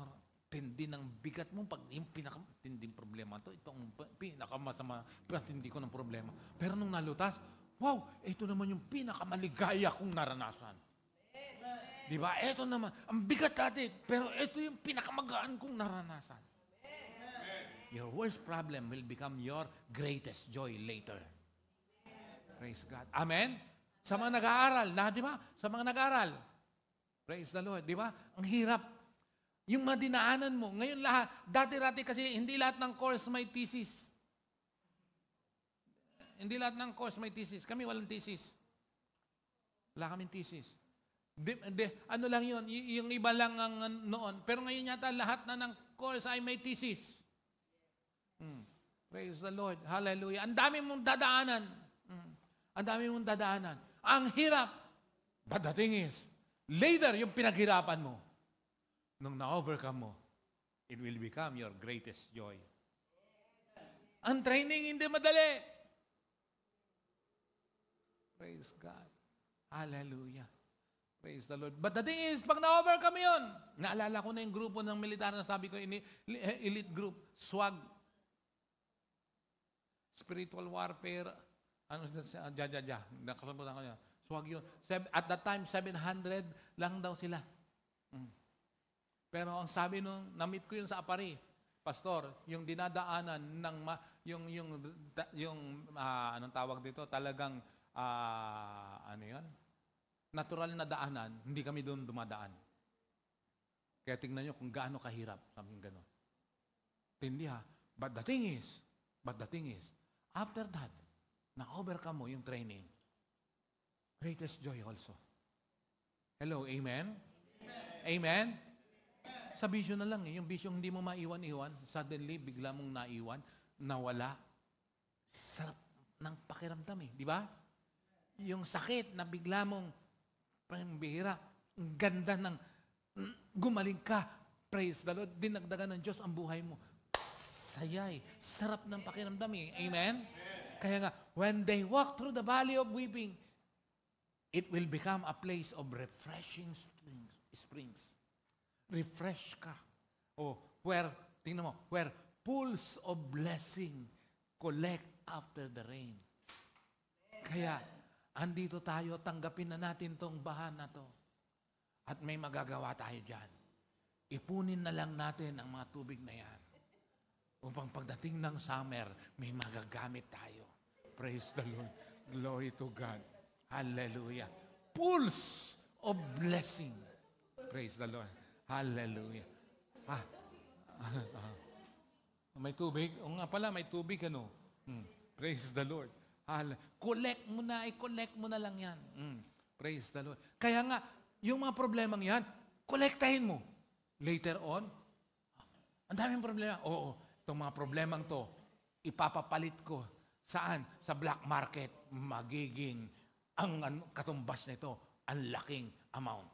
Speaker 1: tindi ng bigat mo, pag yung pinaka-tinding problema to, itong pinakamasama, tindi ko ng problema. Pero nung nalutas, wow, ito naman yung pinakamaligaya kong naranasan. Di ba? Ito naman, ang bigat dati, pero ito yung pinakamagaan kong naranasan. Your worst problem will become your greatest joy later. Praise God. Amen? Sa mga nag-aaral, di ba? Sa mga nag-aaral. Praise the Lord. Di ba? Ang hirap. Yung madinaanan mo. Ngayon lahat, dati-rati kasi hindi lahat ng course may thesis. Hindi lahat ng course may thesis. Kami walang thesis. Wala kaming thesis. Ano lang yun? Yung iba lang ang noon. Pero ngayon yata lahat na ng course ay may thesis. Praise the Lord. Hallelujah. Ang dami mong dadaanan. Ang dami mong dadaanan. Ang hirap. But the thing is, later yung pinaghirapan mo, nung na-overcome mo, it will become your greatest joy. Ang training hindi madali. Praise God. Hallelujah. Praise the Lord. But the thing is, pag na-overcome yun, naalala ko na yung grupo ng militar na sabi ko, elite group, SWAG, Spiritual Warfare, nakasalimutan ko niya. SWAG yun. At that time, 700 lang daw sila. Pero ang sabi nung, na-meet ko yun sa Apari, Pastor, yung dinadaanan ng, anong tawag dito, talagang, ano yun? Natural na daanan, hindi kami doon dumadaan. Kaya tingnan nyo kung gaano kahirap, sabi gano'n. Hindi ha. But the thing is, after that, na-overcome mo yung training. Greatest joy also. Hello, amen? Amen? Sa vision na lang yung vision hindi mo maiwan-iwan, suddenly, bigla mong naiwan, nawala. Sarap ng pakiramdam di ba? Yung sakit na bigla mong, bihira, ang ganda ng, gumaling ka, praise the Lord, dinagdagan ng Diyos ang buhay mo. Sayay, sarap ng pakiramdam Amen? Kaya nga, when they walk through the valley of weeping, it will become a place of refreshing springs. Refresh ka. Tingnan mo, where pools of blessing collect after the rain. Kaya, andito tayo, tanggapin na natin tong bahan na to. At may magagawa tayo dyan. Ipunin na lang natin ang mga tubig na yan. Upang pagdating ng summer, may magagamit tayo. Praise the Lord. Glory to God. Hallelujah. Pools of blessing. Praise the Lord. Hallelujah. May tubig? O nga pala, may tubig ano? Praise the Lord. Collect mo na lang yan. Praise the Lord. Kaya nga, yung mga problemang yan, kolektahin mo. Later on, ang daming problema. Oo, itong mga problemang to, ipapapalit ko. Saan? Sa black market, magiging ang katumbas nito, ang laking amount.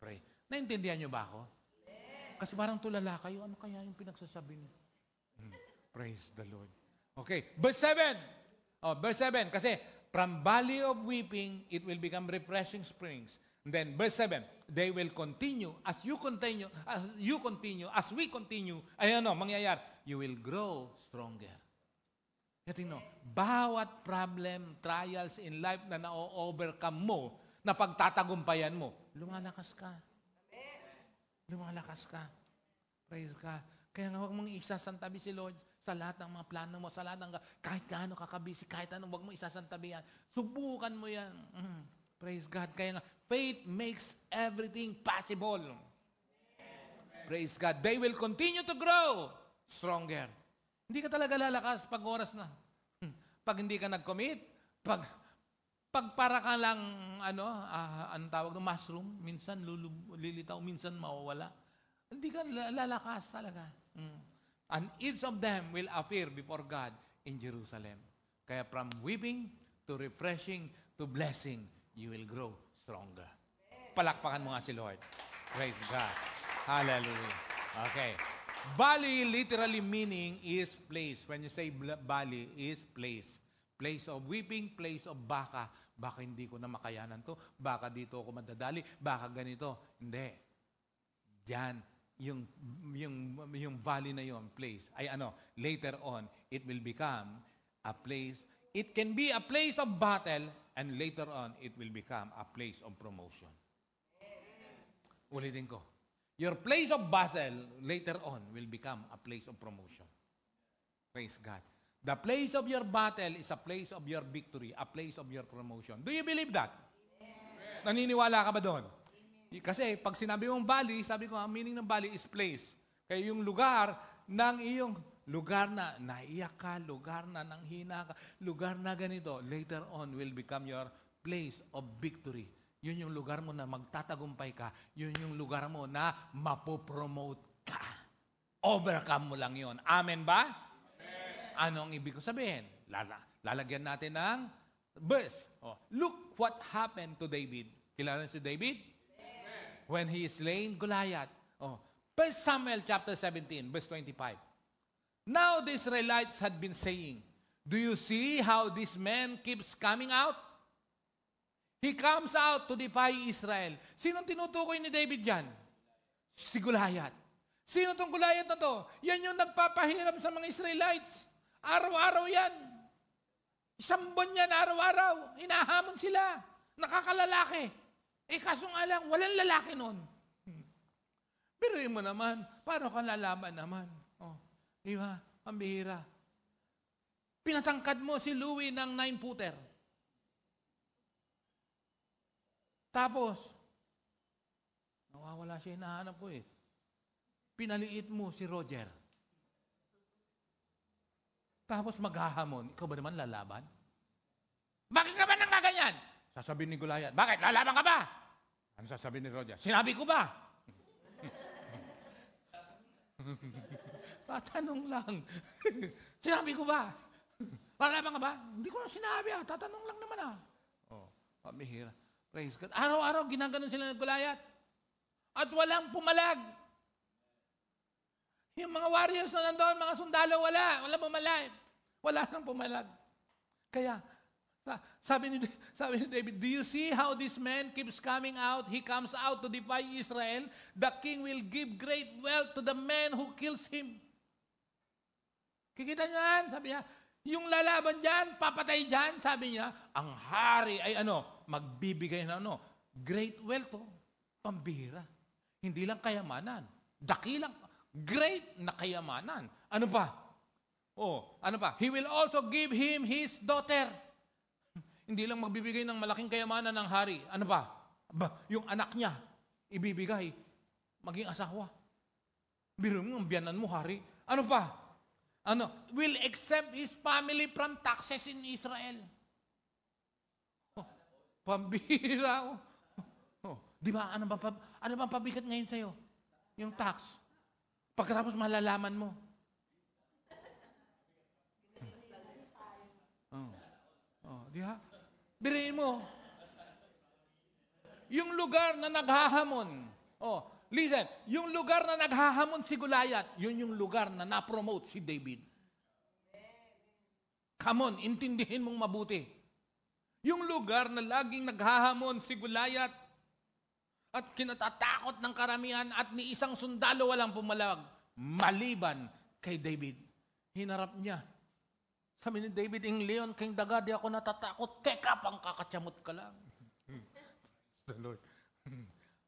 Speaker 1: Pray. Naintindihan niyo ba ako? Kasi parang tulala kayo, ano kaya yung pinagsasabi niyo? Praise the Lord. Okay, verse 7. Verse 7, kasi from valley of weeping, it will become refreshing springs. And then verse 7, they will continue, as we continue, mangyayari, you will grow stronger. Kaya tingnan, bawat problem, trials in life na na-overcome mo, na pagtatagumpayan mo, lumalakas ka. Lumalakas ka. Praise God. Kaya nga huwag mong isasantabi si Lord sa lahat ng mga plano mo, sa lahat ng, kahit gaano kakabisi, kahit anong, huwag mong isasantabi yan. Subukan mo yan. Praise God. Kaya nga, faith makes everything possible. Praise God. They will continue to grow stronger. Hindi ka talaga lalakas pag oras na. Pag hindi ka nag-commit, pag para ka lang, anong tawag ng mushroom, minsan lilitaw, minsan mawawala. Hindi ka lalakas talaga. And each of them will appear before God in Jerusalem. Kaya from weeping to refreshing to blessing, you will grow stronger. Palakpakan mo nga si Lord. Praise God. Hallelujah. Okay. Valley literally meaning is place. When you say valley, is place. Place of weeping, place of baka. Baka hindi ko na makayanan to. Baka dito ako madadali. Baka ganito. Hindi. Diyan. Yung valley na yon, place. Later on, it will become a place. It can be a place of battle, and later on, it will become a place of promotion. Ulitin ko. Your place of battle, later on, will become a place of promotion. Praise God. The place of your battle is a place of your victory, a place of your promotion. Do you believe that? Amen. Naniniwala ka ba doon? Kasi pag sinabi mong valley, sabi ko, ang meaning ng valley is place. Kaya yung lugar ng iyong lugar na naiyak ka, lugar na nanghina ka, lugar na ganito, later on will become your place of victory. Yun yung lugar mo na magtatagumpay ka. Yun yung lugar mo na mapopromote ka. Overcome mo lang yun. Amen ba? Amen. Ano ang ibig ko sabihin? Lalagyan natin ng verse. Look what happened to David. Kilala si David? Amen. When he slain Goliath. 1 Samuel chapter 17, verse 25. Now the Israelites had been saying, do you see how this man keeps coming out? He comes out to defy Israel. Sinong tinutukoy ni David dyan? Si Goliath. Sino tong Goliath na to? Yan yung nagpapahirap sa mga Israelites. Araw-araw yan. Isang buwan yan, araw-araw. Hinahamon sila. Nakakalalaki. Kaso nga lang, walang lalaki nun. Pero mo naman, paano ka lalaban naman? Di ba? Ang bihira. Pinatangkad mo si Louie ng 9-footer. Tapos, nawawala siya, hinahanap ko eh. Pinaliit mo si Roger. Tapos maghahamon, ikaw ba naman lalaban? Bakit ka ba nang gaganyan? Sasabihin ni Goliath, bakit? Lalaban ka ba? Ano sasabihin ni Roger? Sinabi ko ba? Tatanong lang. Sinabi ko ba? Lalaban ka ba? Hindi ko na sinabi tatanong lang naman pamihira. Praise God. Araw-araw, ginaganon sila ng Goliath. At walang pumalag. Yung mga warriors na nandoon, mga sundalo, wala pumalag. Wala nang pumalag. Kaya, sabi ni David, do you see how this man keeps coming out? He comes out to defy Israel. The king will give great wealth to the man who kills him. Kikita niyo yan? Sabi niya, yung lalaban dyan, papatay dyan, sabi niya, ang hari ay magbibigay na great wealth, pambihira. Hindi lang kayamanan, dakilang, great na kayamanan. Ano pa? He will also give him his daughter. Hindi lang magbibigay ng malaking kayamanan ng hari. Ano pa? Yung anak niya, ibibigay, maging asawa. Biro mo, ang biyanan mo, hari. Ano pa? Will accept his family from taxes in Israel. Pambihira. Di ba? Ano bang pabigat ngayon sa'yo? Yung tax. Pagkatapos malalaman mo. Di ba? Birahin mo. Yung lugar na naghahamon. Listen, yung lugar na naghahamon si Goliath, yun yung lugar na na-promote si David. Come on, intindihin mong mabuti. Yung lugar na laging naghahamon si Goliath at kinatatakot ng karamihan at ni isang sundalo walang pumalag, maliban kay David. Hinarap niya. Sabi ni David, "Ing leon, king daga, di ako natatakot. Teka, pang kakatsamot ka lang." The Lord.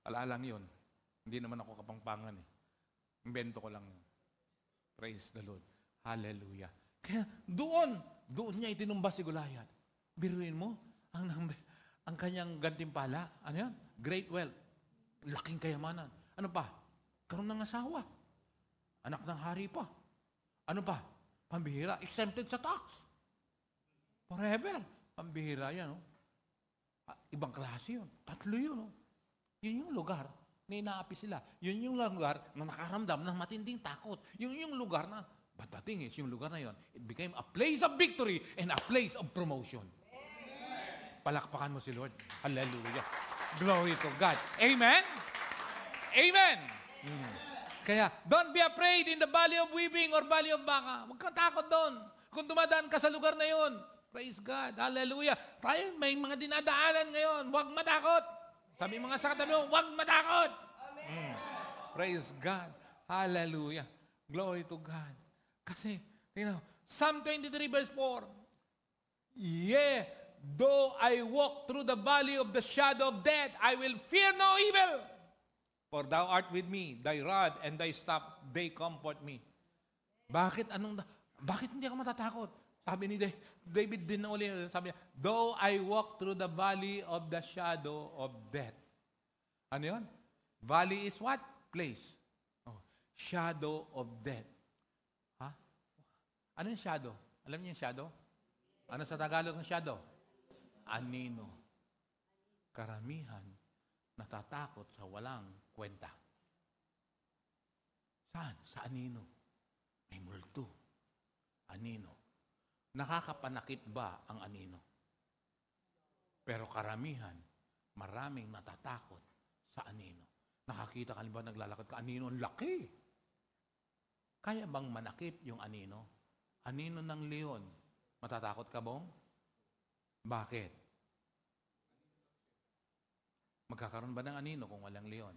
Speaker 1: Alalang yun. Hindi naman ako kapangpangan eh. Invento ko lang yun. Praise the Lord. Hallelujah. Kaya doon niya itinumba si Goliath. Biruin mo, ang kanyang gantimpala, ano yan? Great wealth. Laking kayamanan. Ano pa? Karoon ng asawa. Anak ng hari pa. Ano pa? Pambihira. Exempted sa tax. Forever. Pambihira yan. Oh. Ibang klase yun. 3 yun. Oh. Yun yung lugar na inaapi sila. Yun yung lugar na nakaramdam ng matinding takot. Yun yung lugar na, but the thing is, yung lugar na yun, it became a place of victory and a place of promotion. Palakpakan mo si Lord. Hallelujah. Glory to God. Amen? Amen! Kaya, don't be afraid in the valley of weeping or valley of Baca. Huwag kang takot doon. Kung dumadaan ka sa lugar na yun, praise God. Hallelujah. Tayo, may mga dinadaanan ngayon. Huwag matakot. Sabi mga sa katabi mo, huwag matakot. Praise God. Hallelujah. Glory to God. Kasi, tingnan, Psalm 23 verse 4. Yeah, though I walk through the valley of the shadow of death, I will fear no evil. For thou art with me, thy rod and thy staff, they comfort me. Bakit hindi ako matatakot? Sabi ni David din uli, sabi niya, though I walk through the valley of the shadow of death. Ano yun? Valley is what? Place. Oh, shadow of death. Ha? Ano yung shadow? Alam niyo yung shadow? Ano sa Tagalog ng shadow? Anino. Karamihan natatakot sa walang kwenta. Saan? Sa anino. May multo. Anino. Nakakapanakit ba ang anino? Pero karamihan, maraming natatakot sa anino. Nakakita ka ba naglalakad ka, anino ang laki. Kaya bang manakit yung anino? Anino ng leon. Matatakot ka bang? Bakit? Magkakaroon ba ng anino kung walang leon?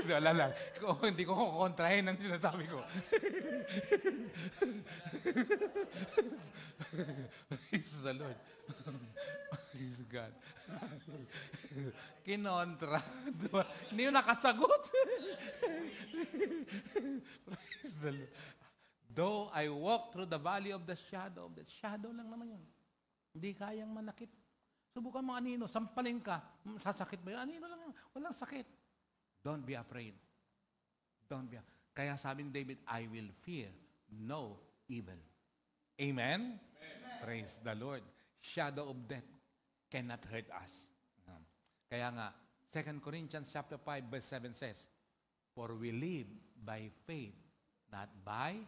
Speaker 1: Wala lang. Hindi ko kukontrahin ang sinasabi ko. Praise the Lord. Praise God. Kinontra. Diba? Hindi yung nakasagot. Praise the Lord. Though I walk through the valley of the shadow lang naman yun. Hindi kayang manakit. Subukan mo anino, sampalin ka, sasakit ba yun? Anino lang yun, walang sakit. Don't be afraid. Kaya sabi ni David, I will fear no evil. Amen? Praise the Lord. Shadow of death cannot hurt us. Kaya nga, 2 Corinthians chapter 5 verse 7 says, for we live by faith, not by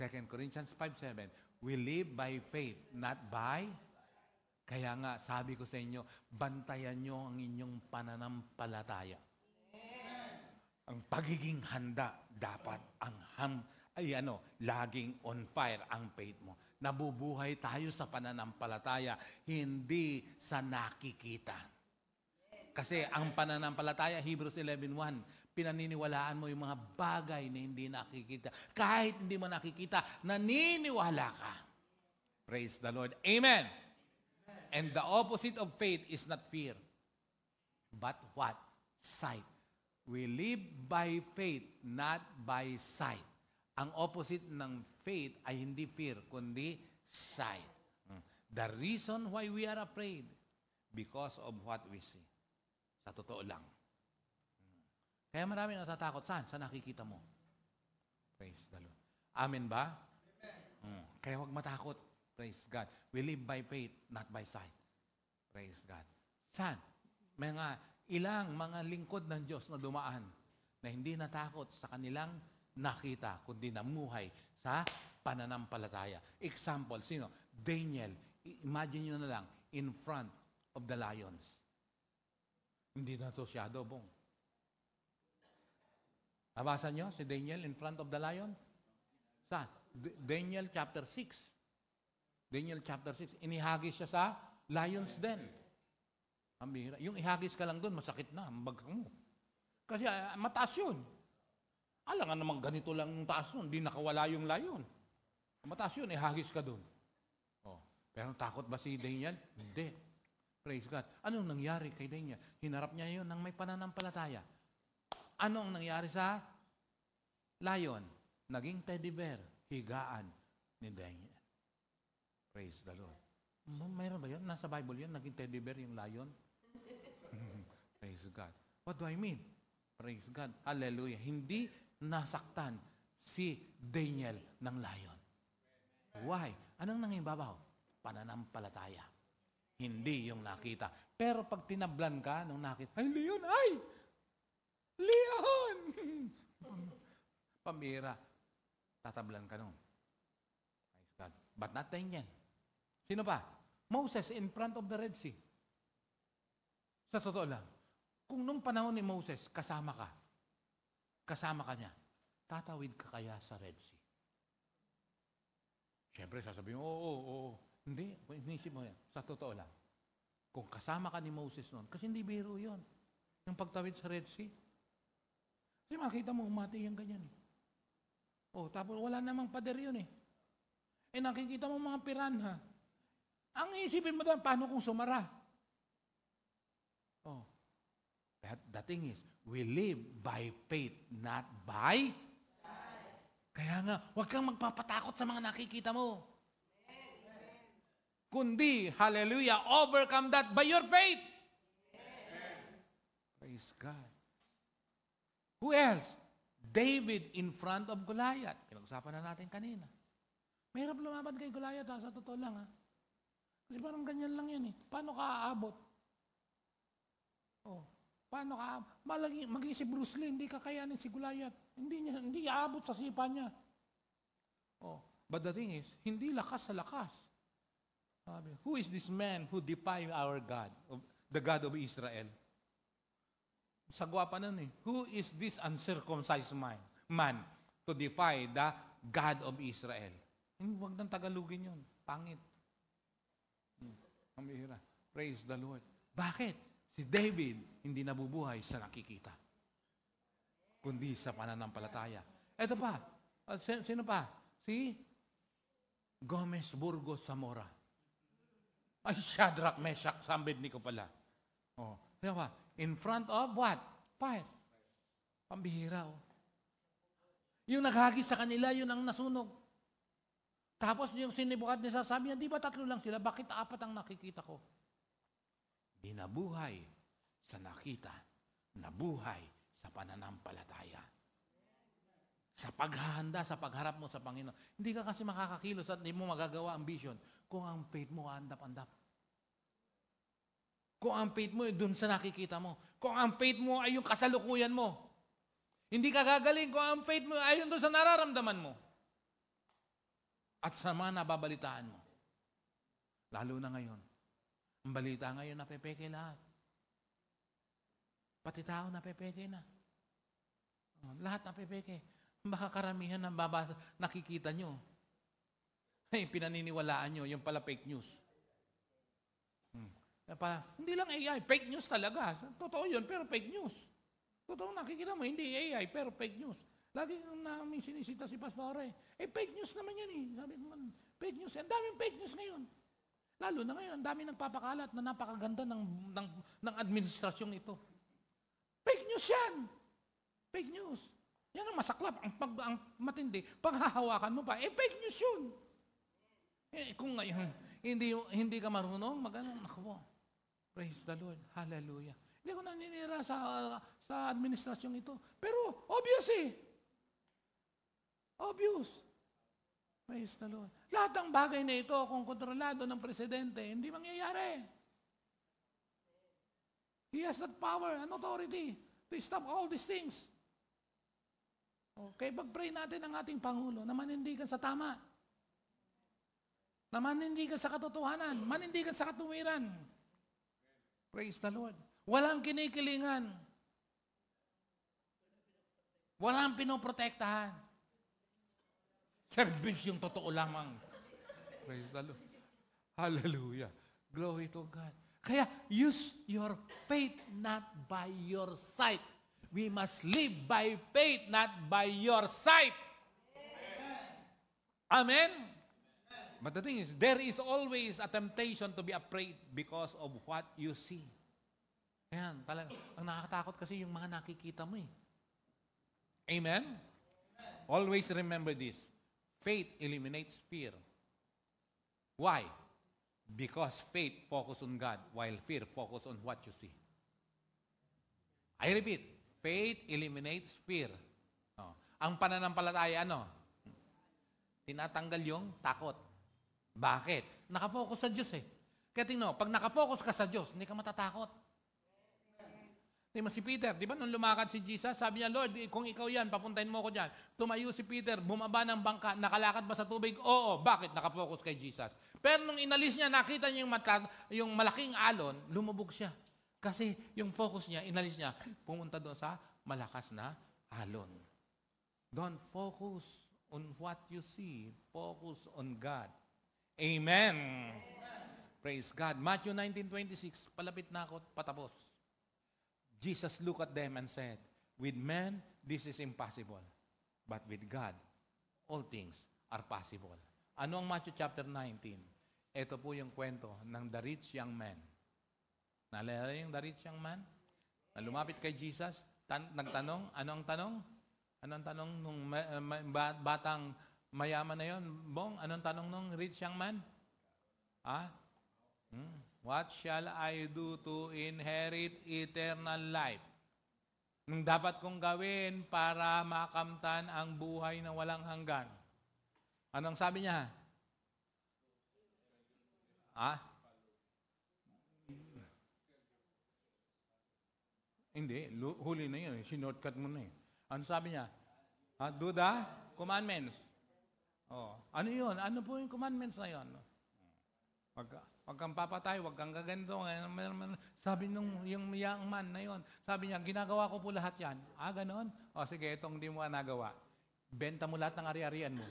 Speaker 1: 2 Corinthians 5:7, we live by faith, not by. Kaya nga, sabi ko sa inyo, bantayan nyo ang inyong pananampalataya. Ang pagiging handa, dapat laging on fire ang faith mo. Nabubuhay tayo sa pananampalataya, hindi sa nakikita. Kasi ang pananampalataya, Hebrews 11:1, pinaniniwalaan mo yung mga bagay na hindi nakikita. Kahit hindi mo nakikita, naniniwala ka. Praise the Lord. Amen. And the opposite of faith is not fear. But what? Sight. We live by faith, not by sight. Ang opposite ng faith ay hindi fear, kundi sight. The reason why we are afraid, because of what we see. Sa totoo lang. Kaya maraming natatakot. Saan? Sa nakikita mo. Praise the Lord. Amen ba? Amen. Kaya huwag matakot. Praise God. We live by faith, not by sight. Praise God. Saan? Ilang mga lingkod ng Diyos na dumaan na hindi natakot sa kanilang nakita, kundi namuhay sa pananampalataya. Example, sino? Daniel. Imagine nyo na lang, in front of the lions. Hindi na to shadow, bong. Nabasa nyo si Daniel in front of the lions? Sa Daniel chapter 6. Daniel chapter 6. Inihagis siya sa lions den. Yung ihagis ka lang doon, masakit na, mabagang mo. Kasi mataas yun. Alam nga naman ganito lang yung taas nun, hindi nakawala yung lion. Mataas yun, ihagis ka doon. Oh. Pero takot ba si Daniel? Hindi. Praise God. Anong nangyari kay Daniel? Hinarap niya yun ng may pananampalataya. Ano ang nangyari sa lion? Naging teddy bear, higaan ni Daniel. Praise the Lord. Mayroon ba yun? Nasa Bible yun, naging teddy bear yung lion? Praise God. What do I mean? Praise God. Hallelujah. Hindi nasaktan si Daniel ng lion. Why? Anong nangibabaw? Pananampalataya. Hindi yung nakita. Pero pag tinablan ka, nung nakita, ay, leon! Ay! Leon! Pambira. Tatablan ka nung. Praise God. But not Daniel. Sino pa? Moses in front of the Red Sea. Sa totoo lang, kung nung panahon ni Moses, kasama ka niya, tatawid ka kaya sa Red Sea? Siyempre, sasabihin mo, oo. Hindi, inisip mo yan. Sa totoo lang. Kung kasama ka ni Moses noon, kasi hindi biro yun. Yung pagtawid sa Red Sea. Kasi makita mo, umati yung ganyan eh. Tapos wala namang pader yun eh. Nakikita mo mga piranha. Ang isipin mo doon, paano kung sumara? The thing is, we live by faith, not by sight. Kaya nga, huwag kang magpapatakot sa mga nakikita mo. Kundi, hallelujah, overcome that by your faith. Praise God. Who else? David in front of Goliath. Pinag-usapan na natin kanina. Mahirap lumaban kay Goliath, sa totoo lang. Kasi parang ganyan lang yan eh. Paano ka aabot? Paano ka maging si Bruce Lee, hindi kakayanin si Goliath. Hindi aabot sa sipa niya. But the thing is, hindi lakas sa lakas. Who is this man who defy our God, the God of Israel? Sagwa pa nun eh. Who is this uncircumcised man to defy the God of Israel? Huwag nang Tagalogin yun. Pangit. Ang bihira. Praise the Lord. Bakit? Si David hindi nabubuhay sa nakikita, kundi sa pananampalataya. Ito pa. Sino pa? Si Gomez Burgos Zamora. Ay, Shadrach, Meshach, Abednego pala. Sino pa? In front of what? Fire. Pambihira. Yung naghagis sa kanila, yun ang nasunog. Tapos yung sinibukat niya, sabi niya, di ba 3 lang sila? Bakit 4 ang nakikita ko? Binabuhay sa nakita, nabuhay sa pananampalataya. Sa paghahanda, sa pagharap mo sa Panginoon. Hindi ka kasi makakakilos at hindi mo magagawa ang vision kung ang faith mo andap-andap. Kung ang faith mo ay dun sa nakikita mo. Kung ang faith mo ay yung kasalukuyan mo. Hindi ka gagaling kung ang faith mo ay yung dun sa nararamdaman mo. At sa mga nababalitaan mo. Lalo na ngayon. Ang balita ngayon, napepeke lahat. Pati tao napepeke na. Lahat napepeke. Baka karamihan ng nakikita nyo. Pinaniniwalaan nyo, yung pala fake news. Hindi lang AI, fake news talaga. Totoo yun, pero fake news. Totoo nakikita mo, hindi AI, pero fake news. Lagi namin sinisita si Pastore. Fake news naman yan eh. Sabi ko, fake news. Ang daming fake news ngayon. Lalo na ngayon, ang dami nagpapakalat na napakaganda ng administrasyong ito. Fake news yan. Fake news. Yan ang masaklap. Ang matindi, paghahawakan mo pa, fake news yun. Kung ngayon, hindi ka marunong, naku, praise the Lord. Hallelujah. Hindi ko naninira sa administrasyong ito. Pero, obvious eh. Obvious. Praise the Lord. Lahat ng bagay na ito, kung kontrolado ng presidente, hindi mangyayari. He has that power and authority to stop all these things. Okay, pag-pray natin ang ating Pangulo na manindigan sa tama. Na manindigan sa katotohanan. Manindigan sa katuwiran. Praise the Lord. Walang kinikilingan. Walang pinoprotektahan. Service yung totoo lamang. Praise the Lord. Hallelujah. Glory to God. Kaya use your faith not by your sight. We must live by faith, not by your sight. Amen? But the thing is, there is always a temptation to be afraid because of what you see. Ayan, talaga. Ang nakakatakot kasi yung mga nakikita mo eh. Amen? Always remember this. Faith eliminates fear. Why? Because faith focus on God, while fear focus on what you see. I repeat, faith eliminates fear. Oh. Ang pananampalataya, ano? Tinatanggal yung takot. Bakit? Nakafocus sa Diyos eh. Kaya tingnan mo, pag nakafocus ka sa Diyos, hindi ka matatakot. Di ba si Peter, di ba nung lumakad si Jesus, sabi niya, Lord, kung ikaw yan, papuntahin mo ko dyan. Tumayo si Peter, bumaba ng bangka, nakalakad ba sa tubig? Oo. Bakit? Nakafocus kay Jesus. Pero nung inalis niya, nakita niya yung malaking alon, lumubog siya. Kasi yung focus niya, inalis niya, pumunta doon sa malakas na alon. Don't focus on what you see. Focus on God. Amen. Praise God. Matthew 19:26, palapit na ako, patapos. Jesus looked at them and said, with men, this is impossible. But with God, all things are possible. Ano ang Matthew chapter 19? Ito po yung kwento ng the rich young man. Naalala yung the rich young man? Na lumapit kay Jesus, nagtanong, ano ang tanong? Ano ang tanong nung batang mayaman na yon? Bong, anong tanong nung rich young man? What shall I do to inherit eternal life? Nung dapat kong gawin para makamtan ang buhay na walang hanggan. Anong sabi niya? Hindi, huli na yun. Sinotcut mo na eh. Ano sabi niya? Do the commandments. Oh, ano yun? Ano po yung commandments na yun? Wag kang papatay, wag kang gaganito. Sabi nung yung young man na yon, sabi niya, ginagawa ko po lahat yan. Ganon? O sige, itong di mo nagawa. Benta mo lahat ng ari-arian mo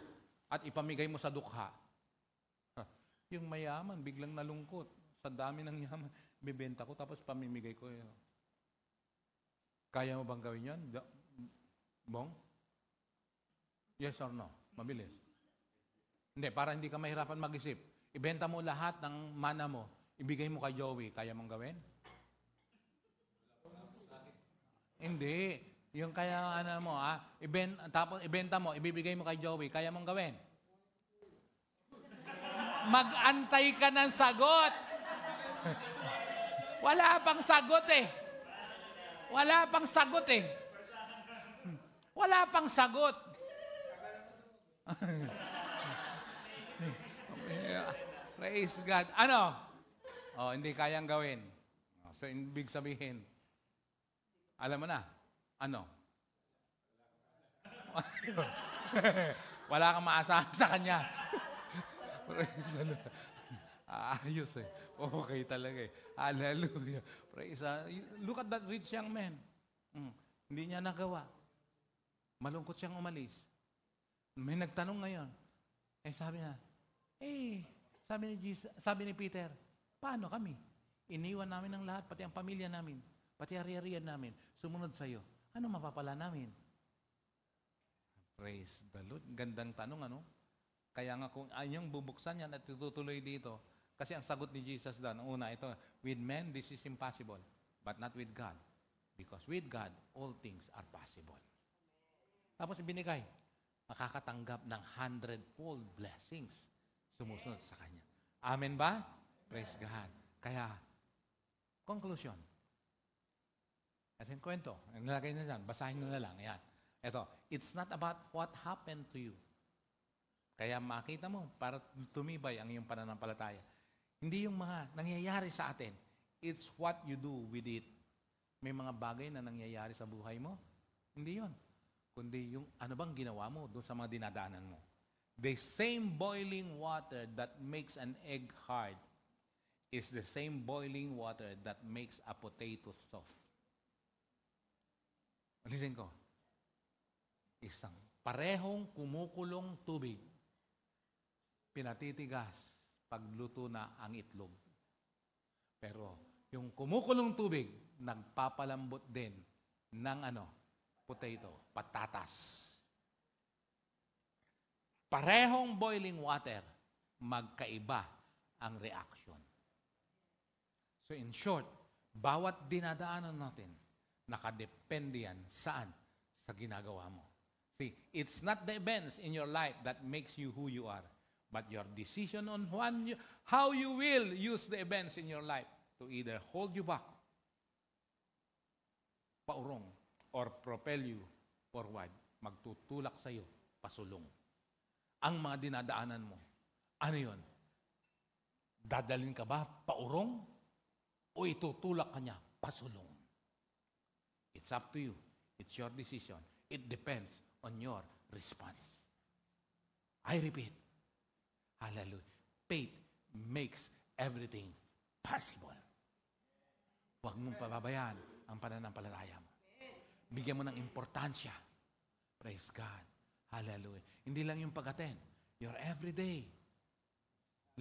Speaker 1: at ipamigay mo sa dukha. Yung mayaman, biglang nalungkot. Sa dami ng yaman, bibenta ko tapos pamimigay ko. Kaya mo bang gawin yan? Bong? Yes or no? Mabilis. Hindi, para hindi ka mahirapan mag-isip. Ibenta mo lahat ng mana mo, ibigay mo kay Joey, kaya mong gawin? Hindi. Yung kaya mo, tapos ibenta mo, ibibigay mo kay Joey, kaya mong gawin? Mag-antay ka ng sagot. Wala pang sagot eh. Wala pang sagot eh. Wala pang sagot. Praise God. Ano? Hindi kayang gawin. So, ibig sabihin, alam mo na, ano? Wala kang maasahan sa kanya. Praise the Lord. Ayos eh. Okay talaga eh. Hallelujah. Praise God. Look at that rich young man. Hindi niya nagawa. Malungkot siyang umalis. May nagtanong ngayon. Sabi niya, sabi ni Peter, paano kami? Iniwan namin ang lahat, pati ang pamilya namin, pati ari-arian namin, sumunod sa iyo. Ano mapapala namin? Praise the Lord. Gandang tanong, ano? Kaya nga kung anyang bubuksan yan at tutuloy dito, kasi ang sagot ni Jesus doon, una, ito, with men, this is impossible, but not with God. Because with God, all things are possible. Tapos ibinigay, makakatanggap ng 100-fold blessings sumusunod sa Kanya. Amen ba? Praise God. Kaya, conclusion. Ito yung kwento. Nilagay na dyan. Basahin nyo na lang. Yan. Ito. It's not about what happened to you. Kaya makita mo, para tumibay ang iyong pananampalataya. Hindi yung mga nangyayari sa atin. It's what you do with it. May mga bagay na nangyayari sa buhay mo. Hindi yon. Kundi yung ano bang ginawa mo doon sa mga dinadaanan mo. The same boiling water that makes an egg hard is the same boiling water that makes a potato soft. Alisin ko. Isang parehong kumukulong tubig, pinatitigas pagluto na ang itlog. Pero yung kumukulong tubig, nagpapalambot din ng potato, patatas. Parehong boiling water, magkaiba ang reaction. So in short, bawat dinadaanan natin, nakadepende yan saan? Sa ginagawa mo. See, it's not the events in your life that makes you who you are, But your decision on how you will use the events in your life to either hold you back, paurong, or propel you forward, magtutulak sa iyo, pasulong. Ang mga dinadaanan mo, ano yun? Dadalhin ka ba paurong o itutulak ka niya pasulong? It's up to you. It's your decision. It depends on your response. I repeat. Hallelujah. Faith makes everything possible. Huwag mong pababayaan ang pananampalataya mo. Bigyan mo ng importansya. Praise God. Hallelujah. Hindi lang yung pag-attend. Your everyday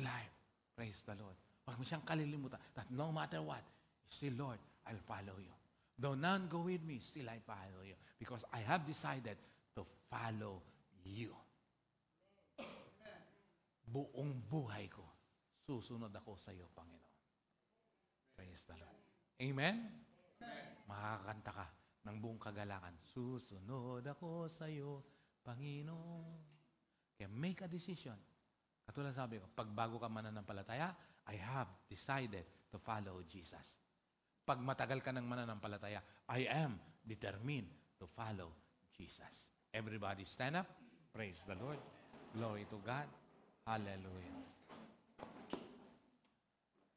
Speaker 1: life. Praise the Lord. Huwag mo siyang kalilimutan that no matter what, still, Lord, I'll follow you. Though none go with me, still I follow you. Because I have decided to follow you. Buong buhay ko, susunod ako sa iyo, Panginoon. Praise the Lord. Amen? Makakanta ka ng buong kagalakan. Susunod ako sa iyo, Panginoon. Kaya make a decision. Katulad sabi ko, pag bago ka mananampalataya, I have decided to follow Jesus. Pag matagal ka ng mananampalataya, I am determined to follow Jesus. Everybody stand up. Praise the Lord. Glory to God. Hallelujah.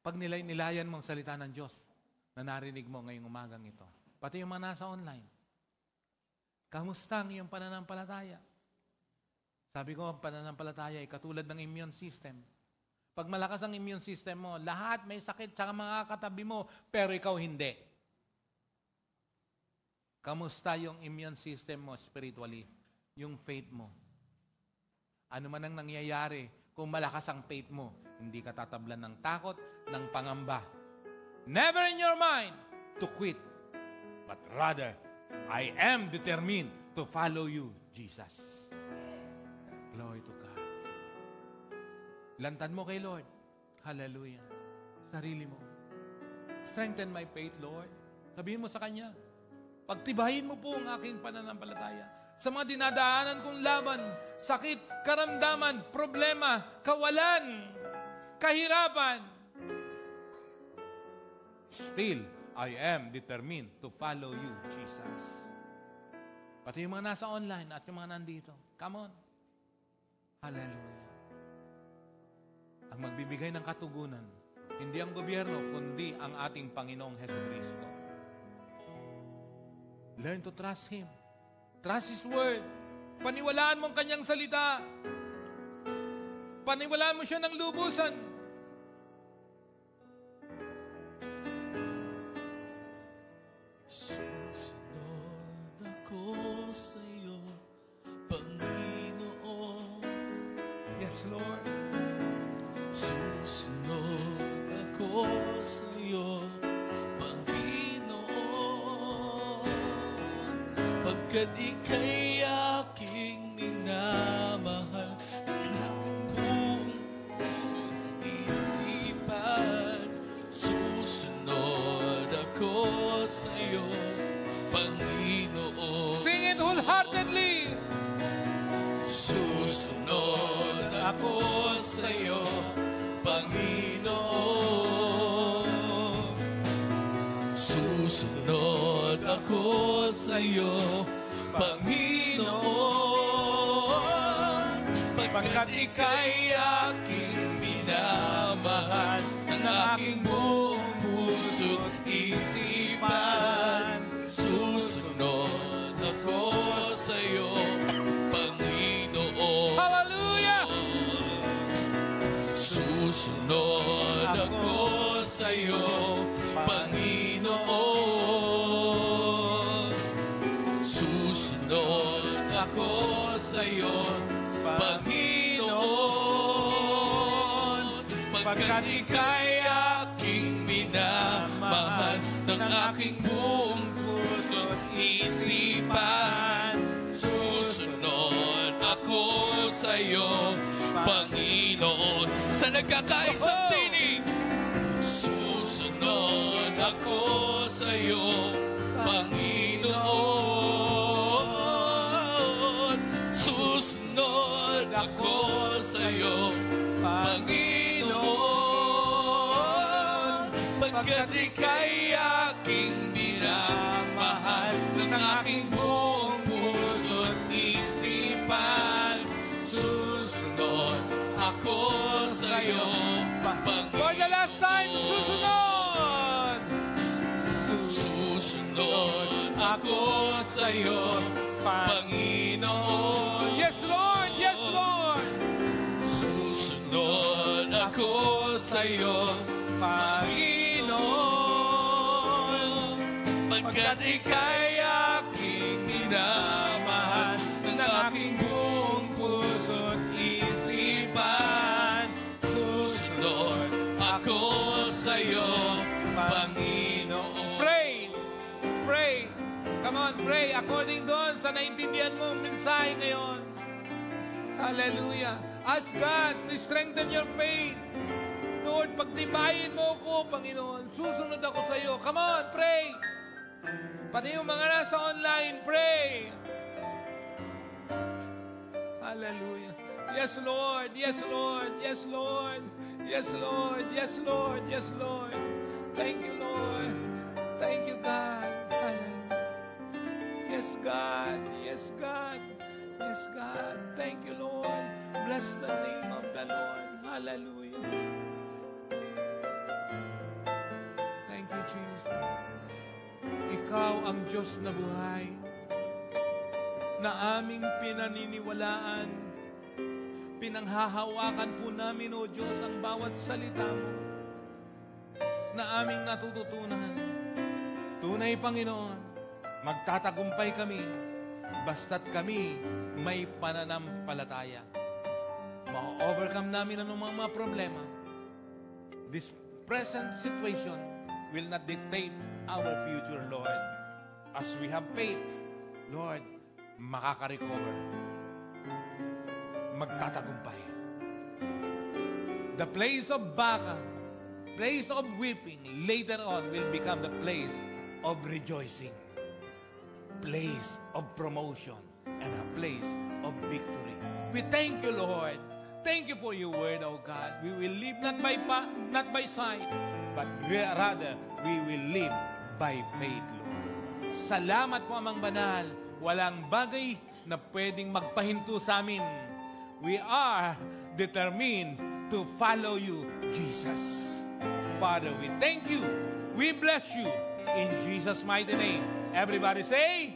Speaker 1: Pag nilayan mo ang salita ng Diyos na narinig mo ngayong umagang ito, pati yung mga nasa online, kamusta ang iyong pananampalataya? Sabi ko, ang pananampalataya ay katulad ng immune system. Pag malakas ang immune system mo, lahat may sakit sa mga katabi mo, pero ikaw hindi. Kamusta yung immune system mo spiritually? Yung faith mo? Ano man ang nangyayari, kung malakas ang faith mo, hindi ka tatablan ng takot, ng pangamba. Never in your mind to quit. But rather, I am determined to follow you, Jesus. Glory to God. Lantan mo kay Lord. Hallelujah. Sarili mo. Strengthen my faith, Lord. Sabihin mo sa Kanya, pagtibayin mo po ang aking pananampalataya. Sa mga dinadaanan kong laban, sakit, karamdaman, problema, kawalan, kahirapan. Still, I am determined to follow you, Jesus. Pati yung mga nasa online at yung mga nandito. Come on. Hallelujah. Ang magbibigay ng katugunan, hindi ang gobyerno, kundi ang ating Panginoong Jesucristo. Learn to trust Him. Trust His Word. Paniwalaan mo ang Kanyang salita. Paniwalaan mo siya ng lubusan.
Speaker 2: Susunod ako sa iyo, Panginoon.
Speaker 1: Yes, Lord.
Speaker 2: Susunod ako sa iyo, pagkat ika'y aking minamahal, ang aking buong isipan. Susunod ako sa iyo, Panginoon.
Speaker 1: Sing it wholeheartedly.
Speaker 2: Susunod ako sa iyo, Panginoon. Susunod ako sa iyo, Panginoon, pagkat ika'y aking minamahal, ng aking buong puso't isipan. Susunod ako sa iyo, Panginoon.
Speaker 1: Hallelujah!
Speaker 2: Susunod ako sa iyo, Panginoon. Susunod ako sa iyo, Panginoon, pagkat ika'y aking minamahal, ng aking buong puso't isipan. Susunod ako sa iyo, Panginoon. Sa nagkakaisang tinig, susunod ako sa iyo, Panginoon. Susunod ako sa iyo, Pagkat ika'y aking minamahal ng aking buong puso't isipan, susunod ako sa'yo,
Speaker 1: For the last time, susunod!
Speaker 2: Susunod ako sa'yo, Panginoon.
Speaker 1: Yes, Lord! Yes, Lord!
Speaker 2: Susunod ako sa'yo, Panginoon. Pagkat ika'y aking minamahal ng aking buong puso't isipan, susunod ako sa'yo, Panginoon.
Speaker 1: Pray! Pray! Come on, pray according doon sa naintindihan mo ang mensahe ngayon. Hallelujah! Ask God to strengthen your faith. Lord, pagtibayin mo ko, Panginoon. Susunod ako sa iyo. Come on, pray! Pati yung mga nasa online, pray! Hallelujah! Yes, Lord! Yes, Lord! Yes, Lord! Yes, Lord! Yes, Lord! Yes, Lord! Thank you, Lord! Thank you, God! Hallelujah! Yes, God! Yes, God! Yes, God! Thank you, Lord! Bless the name of the Lord! Hallelujah! Thank you, Jesus. Ikaw ang Diyos na buhay, na aming pinaniniwalaan. Pinanghahawakan po namin, O Diyos, ang bawat salita mo na aming natututunan. Tunay, Panginoon, magtatagumpay kami basta't kami may pananampalataya. Ma-overcome namin ang mga problema. This present situation will not dictate our future, Lord. As we have faith, Lord, makaka-recover. Magtatagumpay. The place of baka, place of weeping, later on will become the place of rejoicing. Place of promotion and a place of victory. We thank you, Lord. Thank you for your word, O God. We will live not by sight, but rather we will live by faith, Lord. Salamat po, Amang Banal. Walang bagay na pwedeng magpahinto sa amin. We are determined to follow you, Jesus. Father, we thank you. We bless you. In Jesus' mighty name. Everybody say,